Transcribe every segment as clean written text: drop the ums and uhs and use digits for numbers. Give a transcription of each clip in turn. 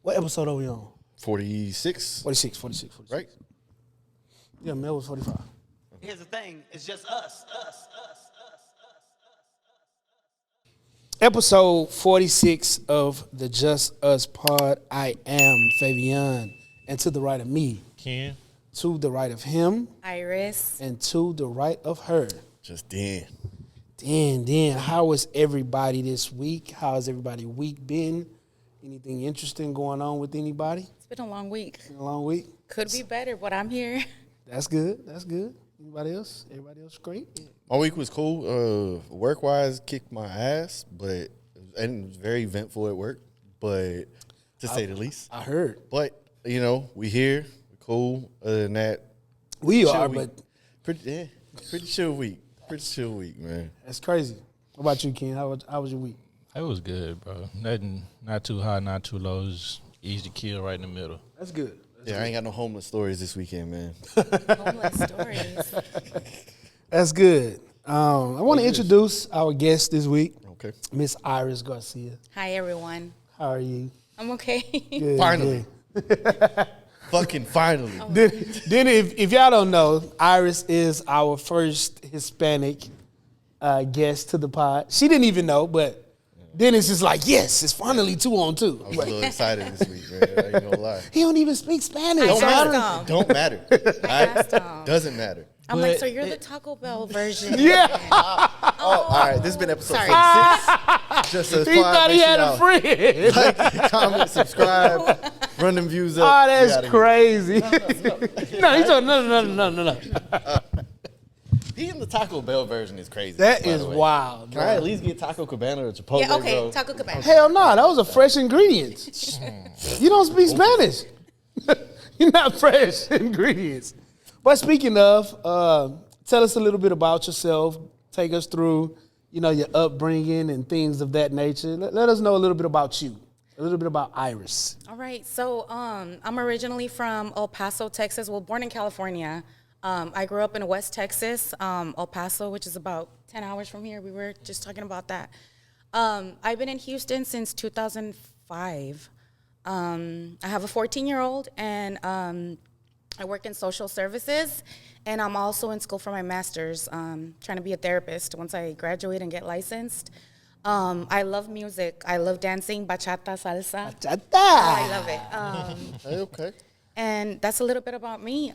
What episode are we on? 46. 46. Right? Yeah, Mel was 45. Here's the thing, it's just us. Episode 46 of the Just Us Pod. I am Fabian. And to the right of me, Ken. to the right of him, Iris. and to the right of her. Just Dan. Dan, how was everybody this week? How has everybody week been? Anything interesting going on with anybody? It's been a long week. Been a long week? Could be better, but I'm here. That's good. Anybody else? Everybody else great? My week was cool. Work-wise, kicked my ass, and it was very eventful at work, but to say the least. I heard. But, we here. We cool. Other than that. We chill are, week. but Pretty chill week. Pretty chill week, man. that's crazy. What about you, Ken? How was your week? It was good, bro. Nothing, not too high, not too low. It was easy to kill right in the middle. That's good. I ain't got no homeless stories this weekend, man. Homeless stories. That's good. I want to introduce our guest this week, Okay. Miss Iris Garcia. Hi, everyone. How are you? I'm okay. Good, Finally. good. Fucking finally. Then if y'all don't know, Iris is our first Hispanic guest to the pod. She didn't even know, but then it's just like, yes, it's finally 2 on 2. I was a little excited this week, man. I ain't gonna lie. He don't even speak Spanish. I so I asked don't- him. Don't matter. asked him. Doesn't matter. I'm like, so you're the Taco Bell version. Yeah. Oh, all right. This has been episode Sorry. 46. Just as He thought he had a friend. Like, comment, subscribe, run them views up. Oh, We that's outta here. crazy. No, he told no. Being the Taco Bell version is crazy. That by is the way. wild. Can I at least get Taco Cabana or Chipotle? Yeah, okay. bro? Taco Cabana. Hell no, that was a fresh ingredient. You don't speak Spanish. You're not fresh ingredients. But speaking of, tell us a little bit about yourself. Take us through, your upbringing and things of that nature. Let us know a little bit about you, a little bit about Iris. All right. So I'm originally from El Paso, Texas. Well, born in California. I grew up in West Texas, El Paso, which is about 10 hours from here. We were just talking about that. I've been in Houston since 2005. I have a 14-year-old, and I work in social services, and I'm also in school for my master's, trying to be a therapist once I graduate and get licensed. I love music. I love dancing, bachata, salsa. I love it. Okay. And that's a little bit about me.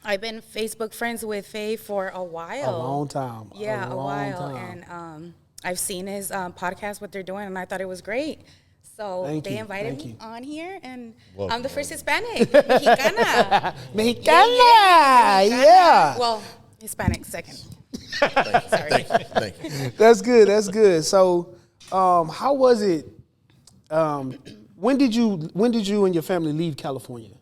I've been Facebook friends with Faye for a while. A long time. Yeah, a long while. time. And I've seen his podcast, what they're doing, and I thought it was great. So they invited me on here, and Welcome. I'm the first Hispanic, Mexicana. Mexicana, yeah. Well, Hispanic second. Thank you. That's good. So, how was it? When did you and your family leave California?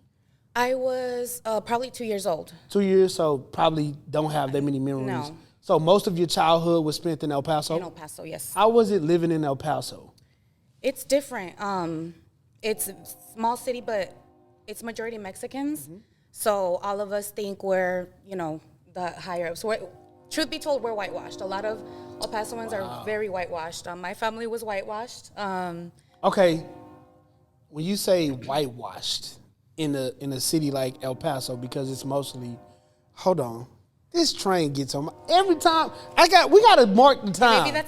I was probably 2 years old. 2 years, so probably don't have that many memories. No. So most of your childhood was spent in El Paso? In El Paso, yes. How was it living in El Paso? It's different. It's a small city, but it's majority Mexicans. So all of us think we're, the higher ups. Truth be told, we're whitewashed. A lot of El Pasoans are very whitewashed. My family was whitewashed. Okay, when you say whitewashed in a city like El Paso, because it's mostly, hold on, this train gets on my, every time. We gotta mark the time. Maybe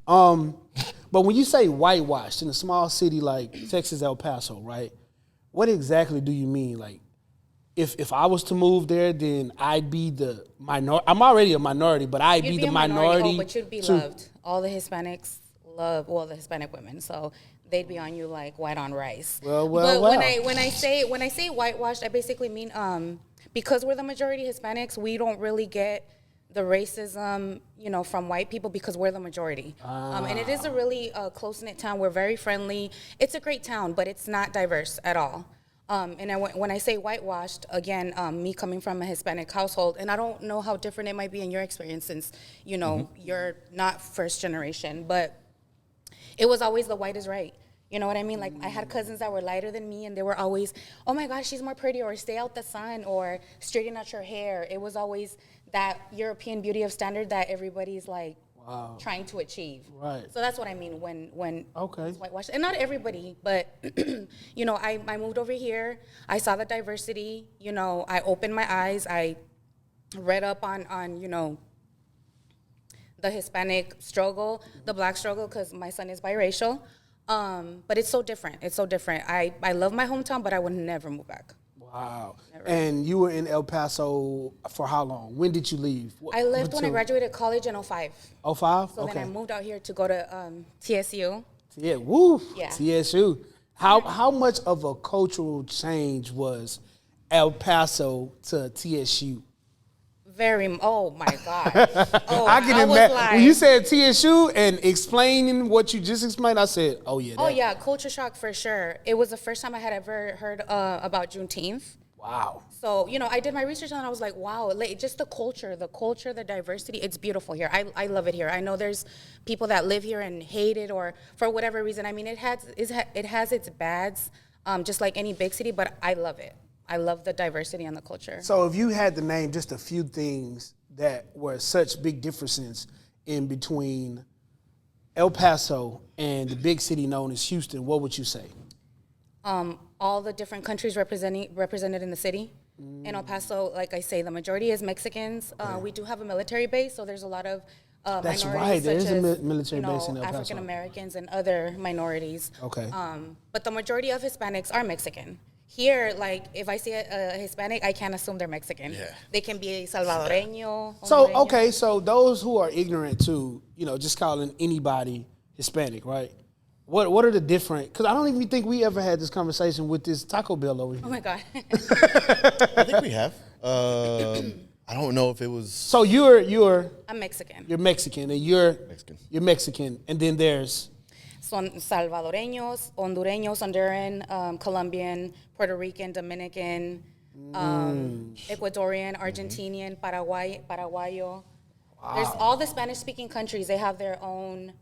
But when you say whitewashed in a small city like Texas, El Paso, right? What exactly do you mean? Like, if I was to move there, then I'd be the minority. I'm already a minority, but I'd You'd be the a minority. but you'd be loved. All the Hispanics love, the Hispanic women. So they'd be on you like white on rice. Well. When I say whitewashed, I basically mean because we're the majority Hispanics, we don't really get the racism, from white people because we're the majority. And it is a really close-knit town. We're very friendly. It's a great town, but it's not diverse at all. When I say whitewashed, again, me coming from a Hispanic household, and I don't know how different it might be in your experience since, you're not first generation, but it was always the white is right. You know what I mean? Like, I had cousins that were lighter than me, and they were always, oh my gosh, she's more pretty, or stay out the sun, or straighten out your hair. It was always that European beauty of standard that everybody's like, trying to achieve. Right. So that's what I mean when Okay. it's whitewashed. And not everybody, but you know, I moved over here. I saw the diversity. You know, I opened my eyes. I read up on you know, the Hispanic struggle, the Black struggle, because my son is biracial. But it's so different. It's so different. I love my hometown, but I would never move back. Wow. And you were in El Paso for how long? When did you leave? I left when I graduated college in 05. 05? So okay. then I moved out here to go to TSU. Yeah, woo. Yeah. TSU. How much of a cultural change was El Paso to TSU? Oh my God. Oh, I can was imagine. like, When you said TSU and explaining what you just explained, I said, oh yeah. oh yeah, culture shock for sure. It was the first time I had ever heard about Juneteenth. Wow. So, you know, I did my research and I was like, wow, like, just the culture, the diversity, it's beautiful here. I love it here. I know there's people that live here and hate it or for whatever reason. I mean, it has its bads, just like any big city, but I love it. I love the diversity and the culture. So if you had to name just a few things that were such big differences in between El Paso and the big city known as Houston, what would you say? All the different countries represented in the city. In El Paso, like I say, the majority is Mexicans. We do have a military base, so there's a lot of That's minorities right. There such is a as, military base in El Paso. African Americans and other minorities. Okay. But the majority of Hispanics are Mexican. Here, like, if I see a Hispanic, I can't assume they're Mexican. Yeah. They can be Salvadoreño. So, Hondureño. okay, so those who are ignorant to, you know, just calling anybody Hispanic, right? What are the different, because I don't even think we ever had this conversation with this Taco Bell over here. Oh my God. I think we have. I don't know if it was So you're I'm Mexican. Mexican and you're Mexican. and then there's Son Salvadoreños, Hondureños, Honduran, Colombian, Puerto Rican, Dominican, Ecuadorian, Argentinian, Paraguayo. There's all the Spanish-speaking countries. They have their own,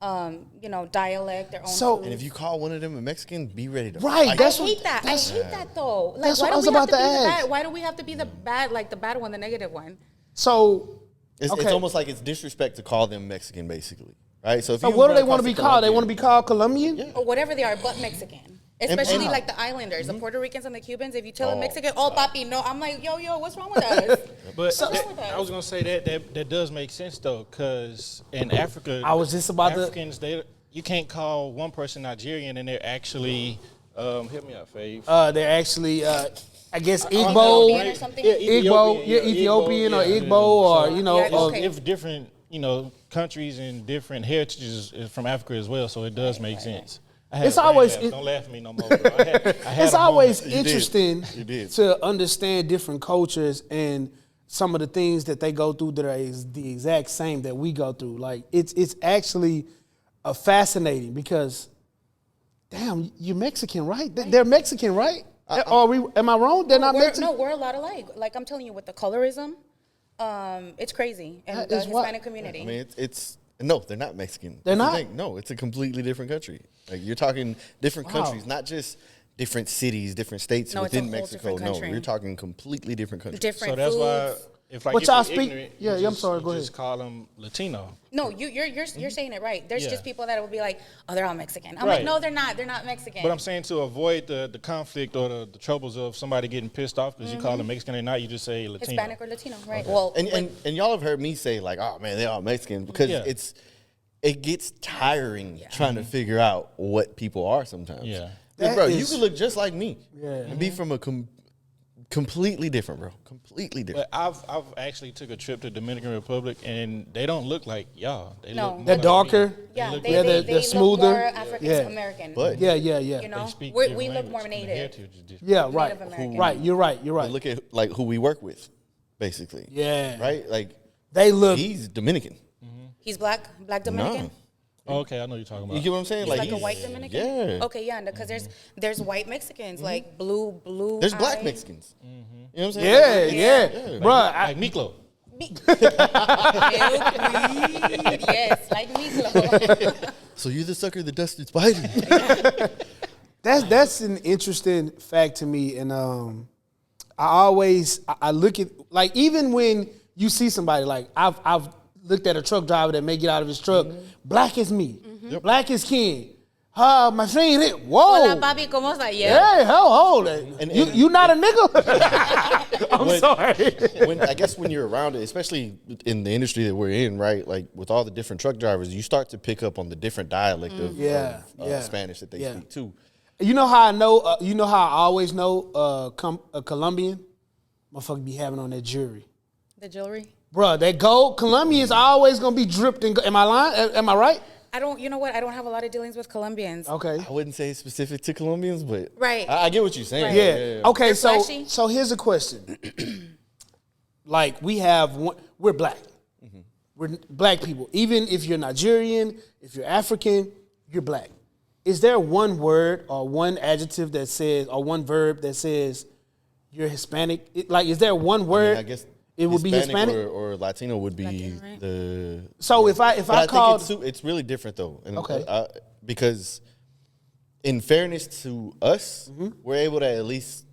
dialect, their own So- And if you call one of them a Mexican, be ready to Right, fight. that's I hate that. I hate that though. Like, that's why what I do was we have about to to be the ask. bad? Why do we have to be the bad, like the bad one, the negative one? so It's okay. almost like it's disrespect to call them Mexican, basically, right? So if So you what do run they want to across be a called? They Colombian- want to be called Colombian? Yeah. Or whatever they are, but Mexican. Especially and- like the islanders, the Puerto Ricans and the Cubans. If you tell them Oh, Mexican, oh, papi, no. I'm like, yo, what's wrong with us? But wrong with us? I was gonna say that does make sense though, because in Africa, I was just about to- Africans, you can't call one person Nigerian and they're actually help me out, Fave. They're actually I guess Ethiopian Igbo, or something? Yeah, Ethiopian or Igbo or So, you know. Yeah, It's okay. different, countries and different heritages from Africa as well, so it does make sense. I had It's a brain always- lapse. it- Don't laugh at me no more. Bro. I had It's a always moment. interesting You did. to understand different cultures and some of the things that they go through that are the exact same that we go through. Like it's actually fascinating because, damn, you're Mexican, right? They're Mexican, right? Am I wrong? They're not Mexican. We're a lot alike. Like I'm telling you, with the colorism, it's crazy in That the is what- Hispanic community. I mean, it's no, they're not Mexican. They're That's the not? thing. No, it's a completely different country. Like you're talking different Wow. countries, not just different cities, different states No, it's a within whole Mexico. different No, country. we're talking completely different countries. Different So that's why, foods. if like What if y'all you're speak- ignorant, yeah, you I'm just- sorry, you go just ahead. call them Latino. No, you're saying it right. There's Yeah. just people that will be like, oh, they're all Mexican. I'm Right. like, no, they're not. They're not Mexican. But I'm saying to avoid the conflict or the troubles of somebody getting pissed off because you call them Mexican or not, you just say Latino. Hispanic or Latino, right? Well, And y'all have heard me say like, oh man, they're all Mexican because Yeah. it gets tiring trying to figure out what people are sometimes. Yeah. Like, That bro, you is- could look just like me. Yeah. And be from a completely different, bro. Completely different. But I've actually took a trip to Dominican Republic and they don't look like y'all. They No. look more They're like darker. me. yeah, look they, Yeah, they, they're they look smoother. more African Yeah. American. But Yeah. you know, They speak we different look language more and the native. heritage is different. Yeah, right. Native American. Right. You're right. You're right. look at like who we work with, basically. Yeah. Right? Like They look. he's Dominican. He's black Dominican. No. Oh, okay, I know what you're talking about. You get what I'm saying? He's like a he's- white Dominican. Yeah. Okay, yeah, because there's white Mexicans like blue. There's black eyes. Mexicans. You know what I'm saying? Yeah. Bruh, Like Miklo. Yes, like meatloaf. So you're the sucker that dusted Spidey. That's an interesting fact to me, and I always I look at like even when you see somebody like I've looked at a truck driver that may get out of his truck. Black is me. Yep. Black is Ken. My friend hit. Whoa. Hola, papi, ¿cómo está? Yeah. Hey, hold it. You not a nigga? I'm sorry. I guess when you're around it, especially in the industry that we're in, right? Like with all the different truck drivers, you start to pick up on the different dialect of Spanish that they speak too. You know how I know? You know how I always know a Colombian? Motherfucker be having on that jewelry. The jewelry? Bruh, that gold, Colombians always gonna be dripped in. Am I lying? Am I right? You know what? I don't have a lot of dealings with Colombians. Okay. I wouldn't say it's specific to Colombians, but Right. I get what you're saying. Right. Yeah. Okay. They're So flashy? here's a question. Like we're black. We're black people. Even if you're Nigerian, if you're African, you're black. Is there one word or one adjective that says, or one verb that says you're Hispanic? Is there one word? I guess it would be Hispanic or Latino would be Latino, right? the. So if I called, think it's really different though. And Okay. Because in fairness to us, we're able to at least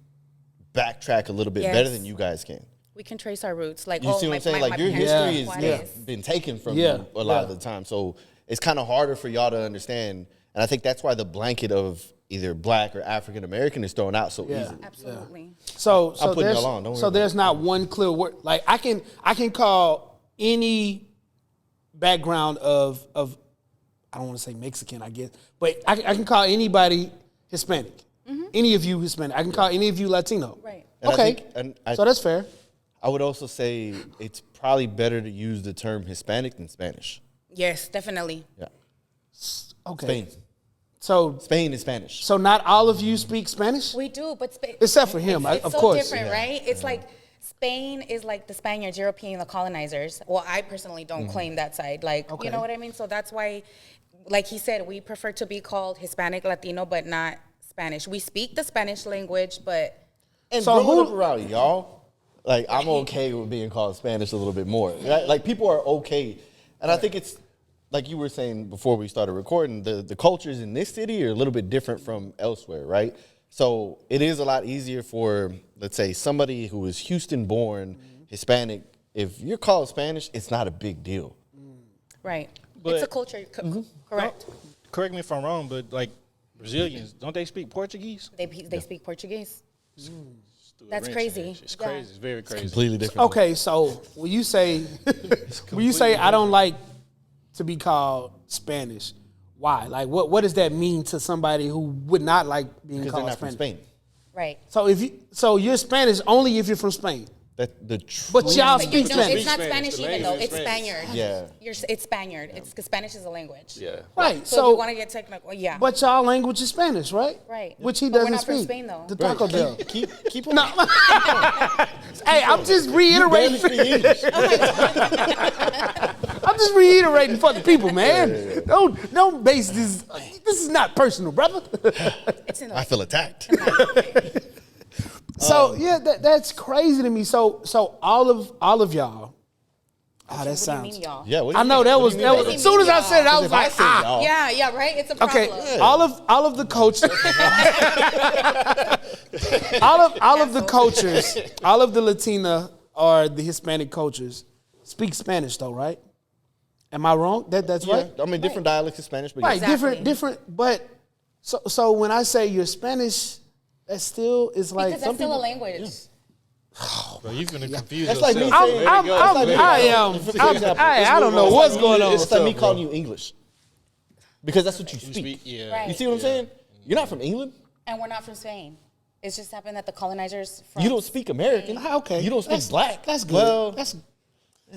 backtrack a little bit better Yes. than you guys can. We can trace our roots. Like, You see what I'm saying? Like your history has been taken from you a lot of the time. So it's kind of harder for y'all to understand. And I think that's why the blanket of either black or African American is thrown out so easily. Absolutely. so I'm putting there's y'all on, don't worry so about there's not one clear word. Like I can call any background of I don't want to say Mexican, I guess, but I can call anybody Hispanic. Any of you Hispanic. I can call any of you Latino. Right. And Okay. So that's fair. I would also say it's probably better to use the term Hispanic than Spanish. Yes, definitely. Yeah. Okay. Spain. So Spain is Spanish. so not all of you speak Spanish? We do, but Except for him, it's of so course. different, right? It's like Spain is like the Spaniards, European, the colonizers. Well, I personally don't claim that side. Like, Okay. you know what I mean? So that's why, like he said, we prefer to be called Hispanic, Latino, but not Spanish. We speak the Spanish language, but And So growing who- up around y'all, like I'm okay with being called Spanish a little bit more. Right? Like people are okay, and I think it's like you were saying before we started recording. The cultures in this city are a little bit different from elsewhere, right? So it is a lot easier for, let's say, somebody who is Houston-born, Hispanic. If you're called Spanish, it's not a big deal. right. But- it's a culture, correct. Correct me if I'm wrong, but like Brazilians, don't they speak Portuguese? They speak Portuguese. It's That's crazy. It's Yeah. crazy. It's very crazy. Completely different. Okay, so when you say I don't like to be called Spanish, why? Like what does that mean to somebody who would not like being Because they're called not from Spanish? Spain. Right. So you're Spanish only if you're from Spain. That the truth. But y'all But speak no, Spanish. it's not Spanish. Spanish The even though. language It's is Spanish. Spaniard. Yeah. It's Spaniard. It's because Spanish is a language. Yeah. Right. So, if So we want to get technical, yeah. but y'all language is Spanish, right? Right. Which he But doesn't we're not from speak. Spain, though. The Taco Bell. Keep on. No. Hey, I'm just reiterating. I'm just reiterating for the people, man. Don't base this. This is not personal, brother. It's in I feel attacked. So yeah, that's crazy to me. So all of y'all. Ah, that What do you sounds. mean, y'all? Yeah. What do I you know mean? that What was do you mean by as soon as I said it, I was If I like, say y'all, Yeah, right. It's a problem. okay. All of the coaches, all of the cultures, all of the Latina or the Hispanic cultures speak Spanish, though, right? Am I wrong? That's Yeah, right. I mean different dialects of Spanish, but Right, yeah. Exactly. different. But so when I say you're Spanish, that still is like Because that's still a language. Bro, you finna confuse That's yourself. like me I'm, saying- I'm, There you go. I'm, There you I go. am. For example, I don't know what's going on. It's like me calling you English because that's what you You speak. yeah. Right. You see what I'm saying? You're not from England. And we're not from Spain. It's just happened that the colonizers from You don't speak American. Ah, okay. You don't speak black. That's good. Well,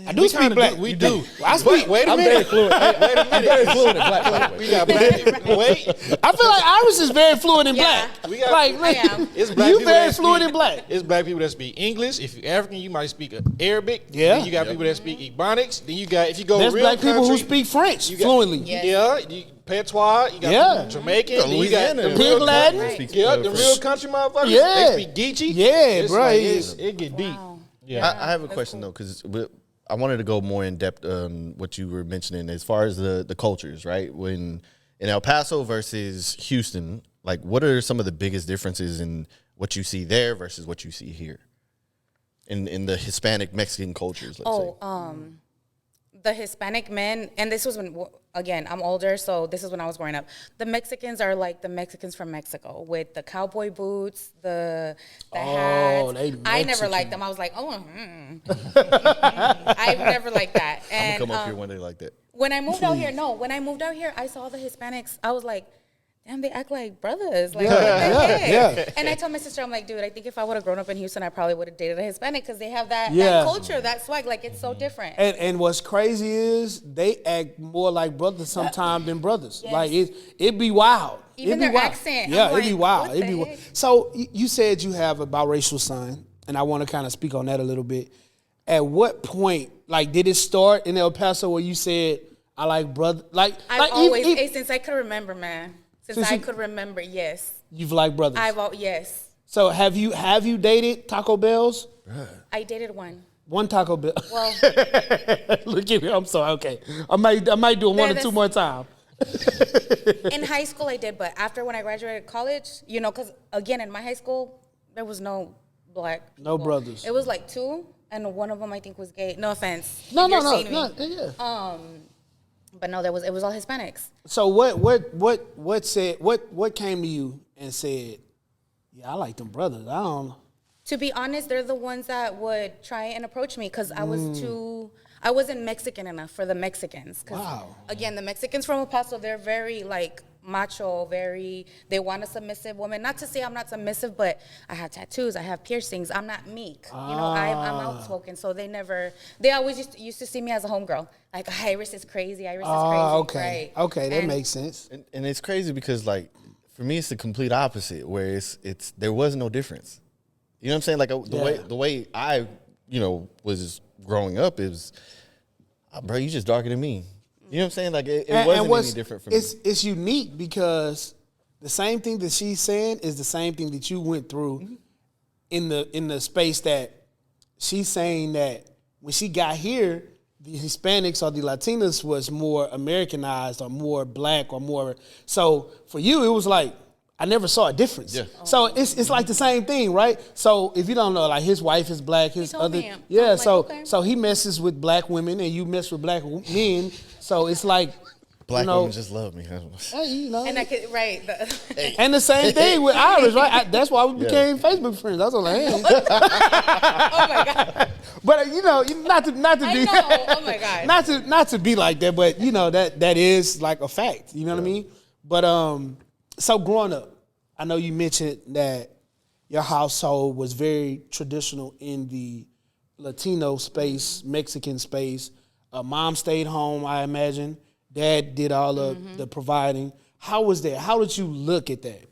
I do speak black. We do. I speak. Wait a I'm minute. very fluent. I'm very fluent in black. By the way. We got black people. Wait. I feel like Iris is very fluent in Yeah. black. We got- like, I am. It's black you people very that fluent speak- in black. It's black people that speak English. If you're African, you might speak Arabic. Yeah. Then you got people that speak Ebonics. Then you got, if you go There's real black people who country, speak French you got- fluently. Yeah. Yeah, you, Patois. You got Yeah. people Jamaican. Yeah, then you got Louisiana. the Pig real Latin. Speaks, Yeah, the French. real country motherfuckers. Yeah. They speak Geechee. Yeah, It's bro, like, yeah. it get deep. Wow. Yeah. I have a question though, because I wanted to go more in depth on what you were mentioning as far as the cultures, right? When in El Paso versus Houston, like what are some of the biggest differences in what you see there versus what you see here in the Hispanic Mexican cultures? Let's say. the Hispanic men, and this was when, again, I'm older, so this is when I was growing up. The Mexicans are like the Mexicans from Mexico with the cowboy boots, the hats. I never liked them. I was like, I've never liked that. And I'm gonna come up here one day like that. when I moved out here, I saw the Hispanics. I was like, damn, they act like brothers. Like, what the heck? And I told my sister, I'm like, dude, I think if I would have grown up in Houston, I probably would have dated a Hispanic because they have that culture, that swag. Like, it's so different. And what's crazy is they act more like brothers sometimes than brothers. Yes. Like, it'd be wild. Even it'd be their wild. accent. Yeah, I'm it'd be like, wild. what It'd be the wild. heck? So you said you have a biracial son, and I want to kind of speak on that a little bit. At what point, like, did it start in El Paso where you said, I like brother? Like, I've always, since I could remember, man. Since I could remember, yes. You've liked brothers? Yes. So have you dated Taco Bells? I dated one. One Taco Bell. Well, look at me. I'm sorry. Okay, I might do it one or two more times. In high school, I did, but after when I graduated college, because again, in my high school, there was no black people. No brothers. It was like two, and one of them I think was gay. No offense. No. Yeah. But no, it was all Hispanics. So what came to you and said, yeah, I like them brothers. I don't know. To be honest, they're the ones that would try and approach me because I wasn't Mexican enough for the Mexicans. Wow. Again, the Mexicans from El Paso, they're very like macho, they want a submissive woman. Not to say I'm not submissive, but I have tattoos, I have piercings, I'm not meek. I'm outspoken, so they always used to see me as a homegirl. Like, Iris is crazy, Iris is crazy. Okay, right. Okay, that makes sense. And it's crazy because, like, for me, it's the complete opposite, where it's there was no difference. You know what I'm saying? Like, the way I, was growing up is, bro, you just darker than me. You know what I'm saying? Like, it wasn't any different for me. It's unique because the same thing that she's saying is the same thing that you went through in the space that she's saying that when she got here, the Hispanics or the Latinas was more Americanized or more black or more. So for you, it was like, I never saw a difference. Yeah. So it's like the same thing, right? So if you don't know, like, his wife is black, his other, so he messes with black women and you mess with black men. So it's like, black women just love me. And I could, right. And the same thing with Iris, right? That's why we became Facebook friends. I was like, hey. Oh my God. But not to be, oh my God. not to be like that, but that is like a fact. You know what I mean? But so growing up, I know you mentioned that your household was very traditional in the Latino space, Mexican space. Mom stayed home, I imagine. Dad did all of the providing. How was that? How did you look at that?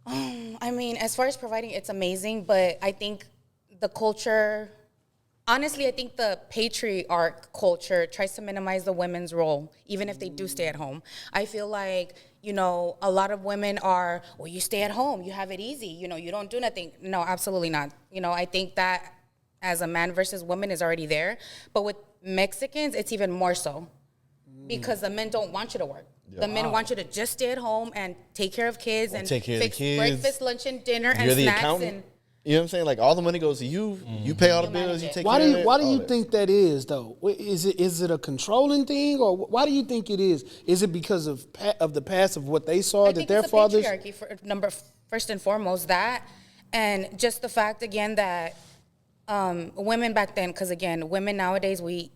I mean, as far as providing, it's amazing, but I think the culture, honestly, I think the patriarch culture tries to minimize the women's role, even if they do stay at home. I feel like, a lot of women are, well, you stay at home, you have it easy, you don't do nothing. No, absolutely not. I think that as a man versus woman is already there. But with Mexicans, it's even more so because the men don't want you to work. Yeah. The men want you to just stay at home and take care of kids and fix breakfast, lunch, and dinner and the snacks. Accountant. You know what I'm saying? Like, all the money goes to you. You pay all the bills. You take care of it. Why do you think that is, though? Is it a controlling thing, or why do you think it is? Is it because of the past of what they saw that their fathers? I think it's the patriarchy first and foremost, that, and just the fact again that women back then, because again, women nowadays we're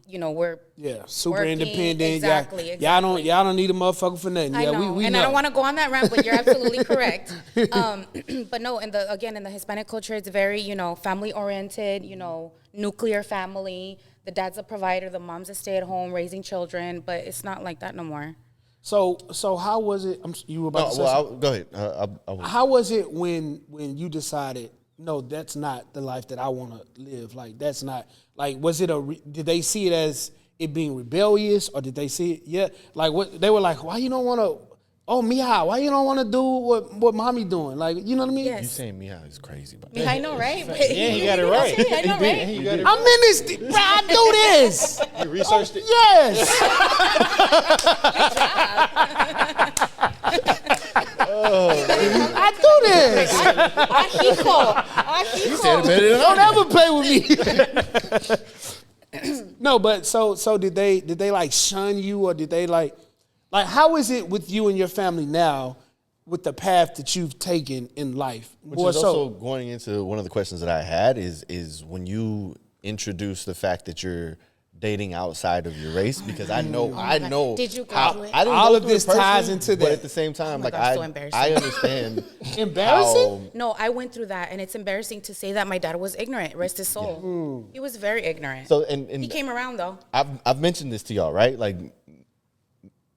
super working, independent. Exactly. Y'all don't need a motherfucker for nothing. I know. We and know. I don't want to go on that rant, but you're absolutely correct. But no, in the Hispanic culture, it's very family oriented. Nuclear family. The dad's a provider. The mom's a stay at home raising children. But it's not like that no more. So how was it? You were about to say something? Go ahead. How was it when you decided, no, that's not the life that I want to live? Like, that's not, like, was it did they see it as it being rebellious, or did they see it? Yeah. Like, what, they were like, why you don't want to, mija, why you don't want to do what mommy doing? Like, you know what I mean? Yes. You saying mija is crazy, but I know, right? Yeah, he got it right. I know, right? He got it I'm in this, bro, I do this. You researched it? Yes. I do this. Ajico. you said it better than Don't ever play with me. No, but so did they like shun you, or did they like how is it with you and your family now with the path that you've taken in life? Which is also going into one of the questions that I had is when you introduce the fact that you're dating outside of your race, because I know Did you go through it? I didn't All go of through it this ties personally, into but that. at the same time, like gosh, so embarrassing. I understand. Embarrassing? No, I went through that, and it's embarrassing to say that my dad was ignorant. Rest his soul. He was very ignorant. So and he came around though. I've mentioned this to y'all, right? Like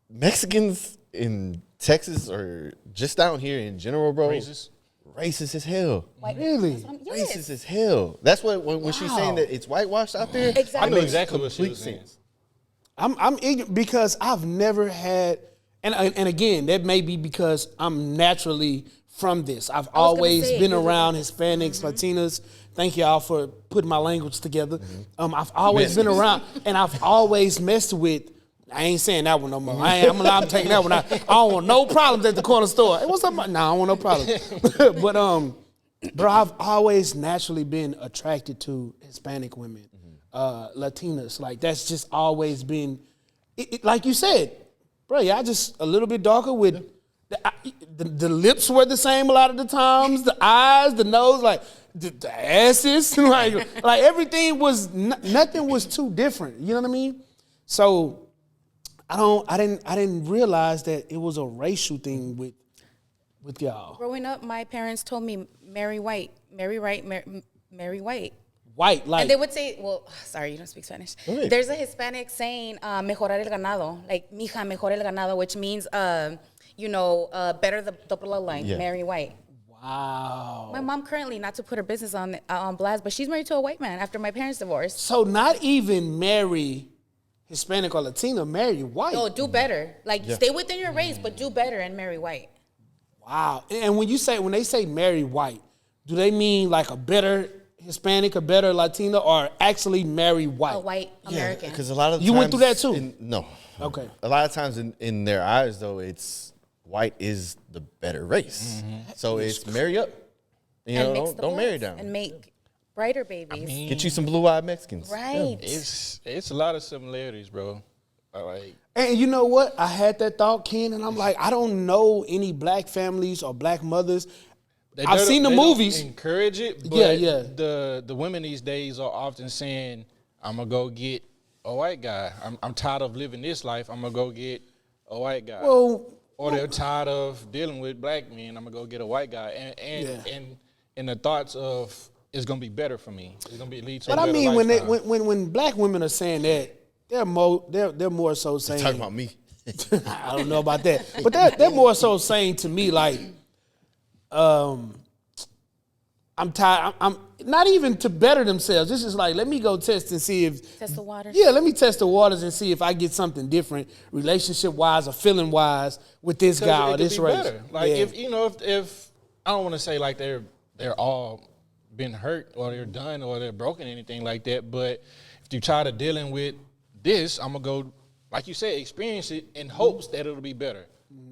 Mexicans in Texas or just down here in general, bro. Racist as hell. Really? Yes. Racist as hell. That's what when she's saying that it's whitewashed out there. Exactly. I know exactly what she was saying. I'm ignorant because I've never had, and again, that may be because I'm naturally from this. I've always been around Hispanics, Latinas. Thank y'all for putting my language together. I've always been around, and I've always messed with. I ain't saying that one no more. I'm taking that one out. I don't want no problems at the corner store. Hey, what's up? Nah, I don't want no problems. But, bro, I've always naturally been attracted to Hispanic women, Latinas. Like, that's just always been, like you said, bro, y'all just a little bit darker with, the lips were the same a lot of the times, the eyes, the nose, like, the asses, like everything was, nothing was too different. You know what I mean? So, I didn't realize that it was a racial thing with y'all. Growing up, my parents told me marry white, marry white. White, like. And they would say, well, sorry, you don't speak Spanish. Okay. There's a Hispanic saying, mejorar el ganado, like, mija, mejor el ganado, which means, better the bloodline, marry white. Wow. My mom currently, not to put her business on blast, but she's married to a white man after my parents divorced. So not even marry Hispanic or Latina, marry white. No, do better. Like, stay within your race, but do better and marry white. Wow. And when they say marry white, do they mean like a better Hispanic, a better Latina, or actually marry white? A white American. Because a lot of You went through that too? No. Okay. A lot of times in their eyes, though, it's white is the better race. So it's marry up. You know, mix the don't marry bloods down. and make brighter babies. Get you some blue-eyed Mexicans. Right. It's a lot of similarities, bro. Like, And you know what? I had that thought, Ken, and I'm like, I don't know any black families or black mothers. I've seen the movies. Don't encourage it, but Yeah. the women these days are often saying, I'm going to go get a white guy. I'm tired of living this life. I'm going to go get a white guy. Well, or they're tired of dealing with black men. I'm going to go get a white guy. And the thoughts of, it's going to be better for me. It's going to be lead to a but I better mean, lifestyle. when black women are saying that, they're more so saying. Talking about me. I don't know about that, but they're more so saying to me like, I'm tired. I'm not even to better themselves. It's just like, let me go test and see if Test the waters. Yeah, let me test the waters and see if I get something different, relationship wise or feeling wise, with this guy or this race. Better. Like if I don't want to say like they're all been hurt or they're done or they're broken, anything like that. But if you tired of dealing with this, I'm gonna go, like you said, experience it in hopes that it'll be better.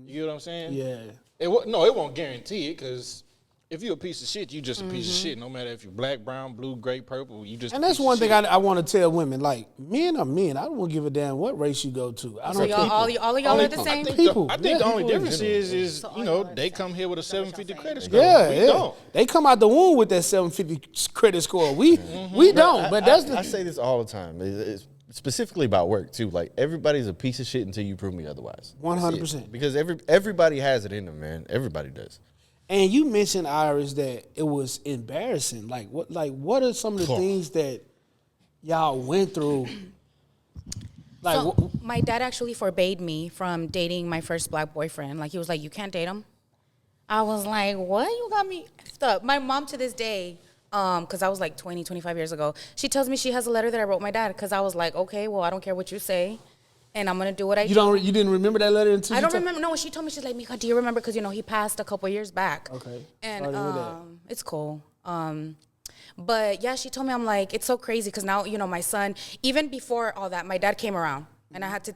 You know what I'm saying? Yeah. It won't guarantee it, because if you're a piece of shit, you just a piece of shit. No matter if you're black, brown, blue, gray, purple, you just. And that's one thing I want to tell women: like, men are men. I don't give a damn what race you go to. I don't. So all of y'all are the same? People. I think the only people in difference general. is So you all know, y'all are they the come same. here with a Is that what 750 y'all credit saying? score. Yeah, We yeah. don't. They come out the womb with that 750 credit score. We don't, but that's I say this all the time. It's specifically about work too. Like, everybody's a piece of shit until you prove me otherwise. 100%. Because everybody has it in them, man. Everybody does. And you mentioned, Iris, that it was embarrassing. Like what are some of the things that y'all went through? Like, So my dad actually forbade me from dating my first black boyfriend. Like, he was like, you can't date him. I was like, what? You got me effed up. My mom to this day, because I was like 20, 25 years ago, she tells me she has a letter that I wrote my dad, because I was like, okay, well, I don't care what you say, and I'm going to do what I do. you didn't remember that letter until I don't remember. No, when she told me, she's like, Mika, do you remember? Because, he passed a couple years back. Okay. And Sorry to hear that. it's cool. But yeah, she told me, I'm like, it's so crazy because now, my son, even before all that, my dad came around and I had to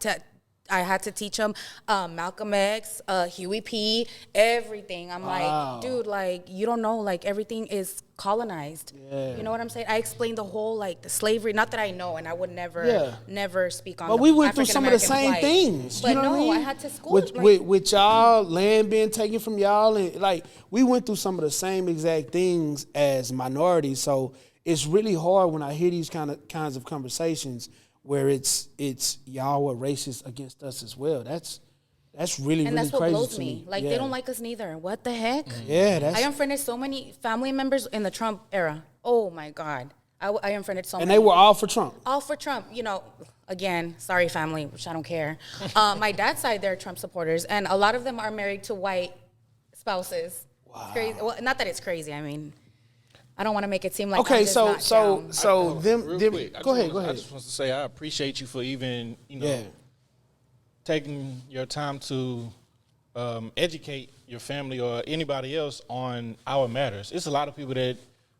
I had to teach him Malcolm X, Huey P, everything. I'm like, dude, like, you don't know, like, everything is colonized. Yeah. You know what I'm saying? I explained the whole, like, the slavery. Not that I know, and I would never speak on. But we went through some of the same things. But you know no, what I mean? I had to school with y'all, land being taken from y'all, and like we went through some of the same exact things as minorities. So it's really hard when I hear these kinds of conversations where it's y'all were racist against us as well. That's really, and really that's what crazy blows to me. me. Like, they don't like us neither. What the heck? Yeah, I unfriended so many family members in the Trump era. Oh my God. I unfriended so many. And they were all for Trump. All for Trump. You know, again, sorry family, which I don't care. My dad's side, they're Trump supporters. And a lot of them are married to white spouses. Wow. It's crazy. Well, not that it's crazy. I mean, I don't want to make it seem like okay. I'm just not down. So them. Quick, Go ahead. I just want to say I appreciate you for even taking your time to educate your family or anybody else on our matters. It's a lot of people that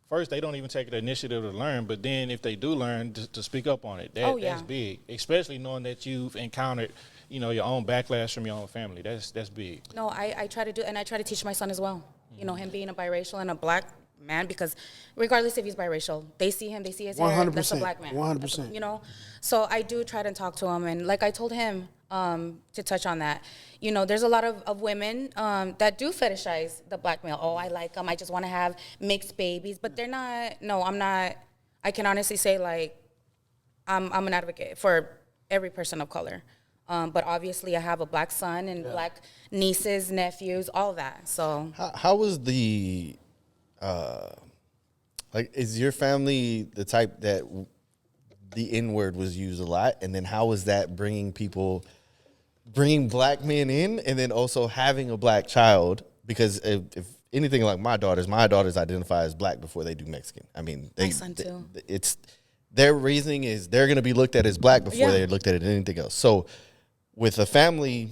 first they don't even take the initiative to learn, but then if they do learn, to speak up on it. That's big, especially knowing that you've encountered your own backlash from your own family. That's big. No, I try to do, and I try to teach my son as well. You know, him being a biracial and a black man, because regardless if he's biracial, they see his hair, 100%, that's a black man. 100%. You know, so I do try to talk to him, and like I told him, to touch on that, there's a lot of women that do fetishize the black male. Oh, I like them. I just want to have mixed babies, but they're not. No, I'm not. I can honestly say, like, I'm an advocate for every person of color. But obviously, I have a black son and black nieces, nephews, all that. So how was the is your family the type that the N-word was used a lot? And then how was that bringing black men in, and then also having a black child? Because if anything like my daughters identify as black before they do Mexican. I mean, my son too. It's their reasoning is they're going to be looked at as black before they're looked at as anything else. So with a family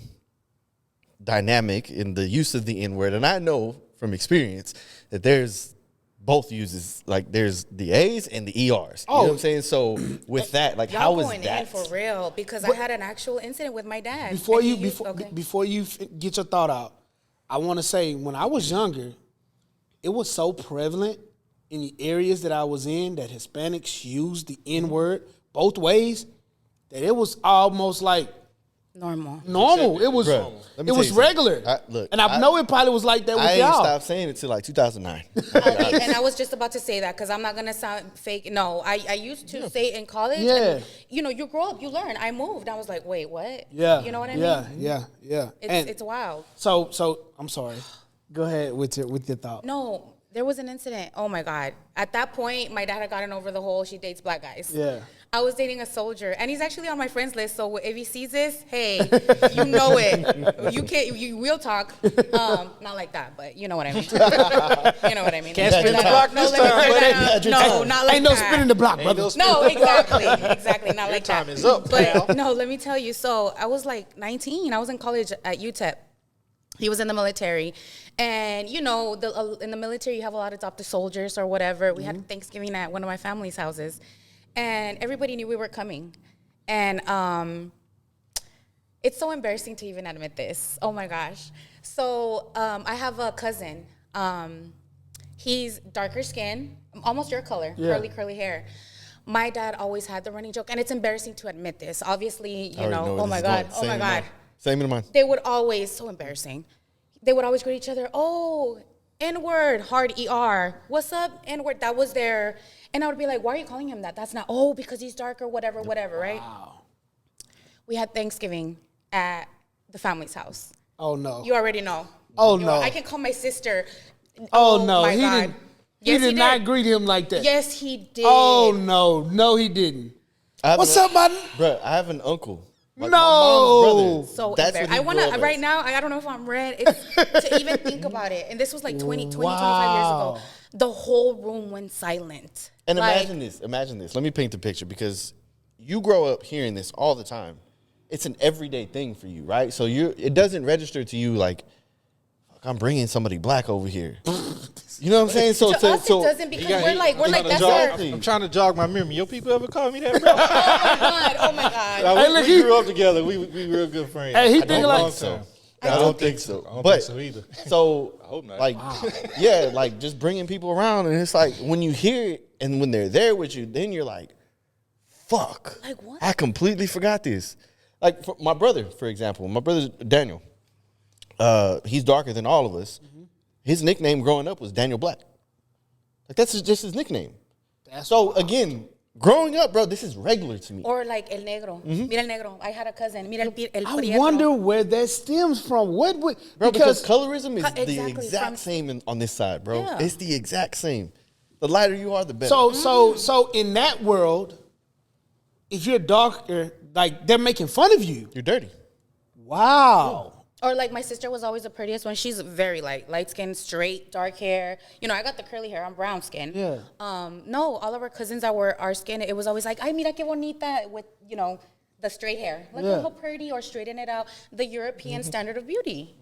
dynamic in the use of the N-word, and I know from experience that there's both uses, like there's the A's and the ERs. You know what I'm saying? So with that, like, how was that? Y'all going in for real, because I had an actual incident with my dad. Before you get your thought out, I want to say when I was younger, it was so prevalent in the areas that I was in that Hispanics used the N-word both ways that it was almost like normal. It was regular. I know it probably was like that with y'all. I ain't stopped saying it till like 2009. And I was just about to say that because I'm not gonna sound fake. No, I used to say it in college. Yeah. And, you grow up, you learn. I moved. I was like, wait, what? Yeah. You know what I mean? Yeah. It's wild. So I'm sorry. Go ahead with your thought. No, there was an incident. Oh my God. At that point, my dad had gotten over the whole she dates black guys. Yeah. I was dating a soldier, and he's actually on my friends list. So if he sees this, hey, you know it. You will talk. Not like that, but you know what I mean. You know what I mean. Can't spin the block this time. No, not like Ain't no that. spinning the block, brother. No, exactly, not like that. Time is up, But no, let me tell you. So I was like 19. I was in college at UTEP. He was in the military, and in the military you have a lot of adopted soldiers or whatever. We had Thanksgiving at one of my family's houses, and everybody knew we were coming, and it's so embarrassing to even admit this. Oh my gosh! So I have a cousin. He's darker skin, almost your color, curly hair. My dad always had the running joke, and it's embarrassing to admit this. Obviously, oh my God. Same in mine. They would always, so embarrassing. They would always greet each other, oh, N-word, hard ER. What's up, N-word? That was their, and I would be like, why are you calling him that? That's not, because he's dark or whatever, right? Wow. We had Thanksgiving at the family's house. Oh, no. You already know. No. I can call my sister. Oh, no. My He God. didn't. Yes, he did not greet him like that. Yes, he did. Oh, no. No, he didn't. What's up, man? Bro, I have an uncle. Like No. my mom's brother. So That's embarrassed. what he I want grew up to, as. right now, I don't know if I'm red. It's to even think about it. And this was like 25 years ago. The whole room went silent. And imagine this. Let me paint the picture, because you grow up hearing this all the time. It's an everyday thing for you, right? So it doesn't register to you like, fuck, I'm bringing somebody black over here. You know what I'm saying? So, To us, it doesn't because we're like that's our. I'm trying to jog my memory. Your people ever called me that, bro? Oh my god. Like, we grew up together. We real good friends. Hey, he I think don't like think so. I don't think so. I don't But think so either. so, I hope not. like, yeah, like just bringing people around, and it's like when you hear it, and when they're there with you, then you're like, "Fuck!" Like what? I completely forgot this. Like for my brother, for example, my brother's Daniel. He's darker than all of us. His nickname growing up was Daniel Black. Like that's just his nickname. So again, growing up, bro, this is regular to me. Or like el negro. Mira el negro. I had a cousin. Mira el I prieto. wonder where that stems from. What would Bro, because colorism is the Exactly, exact same on this side, bro. Yeah. It's the exact same. The lighter you are, the better. so in that world, if you're darker, like they're making fun of you. you're dirty. Wow. Or like my sister was always the prettiest one. She's very light skin, straight, dark hair. You know, I got the curly hair. I'm brown skin. Yeah. No, all of our cousins that were our skin, it was always like, ay, mira que bonita, with, you know, the straight hair. Look Yeah. at how pretty, or straighten it out. The European standard of beauty.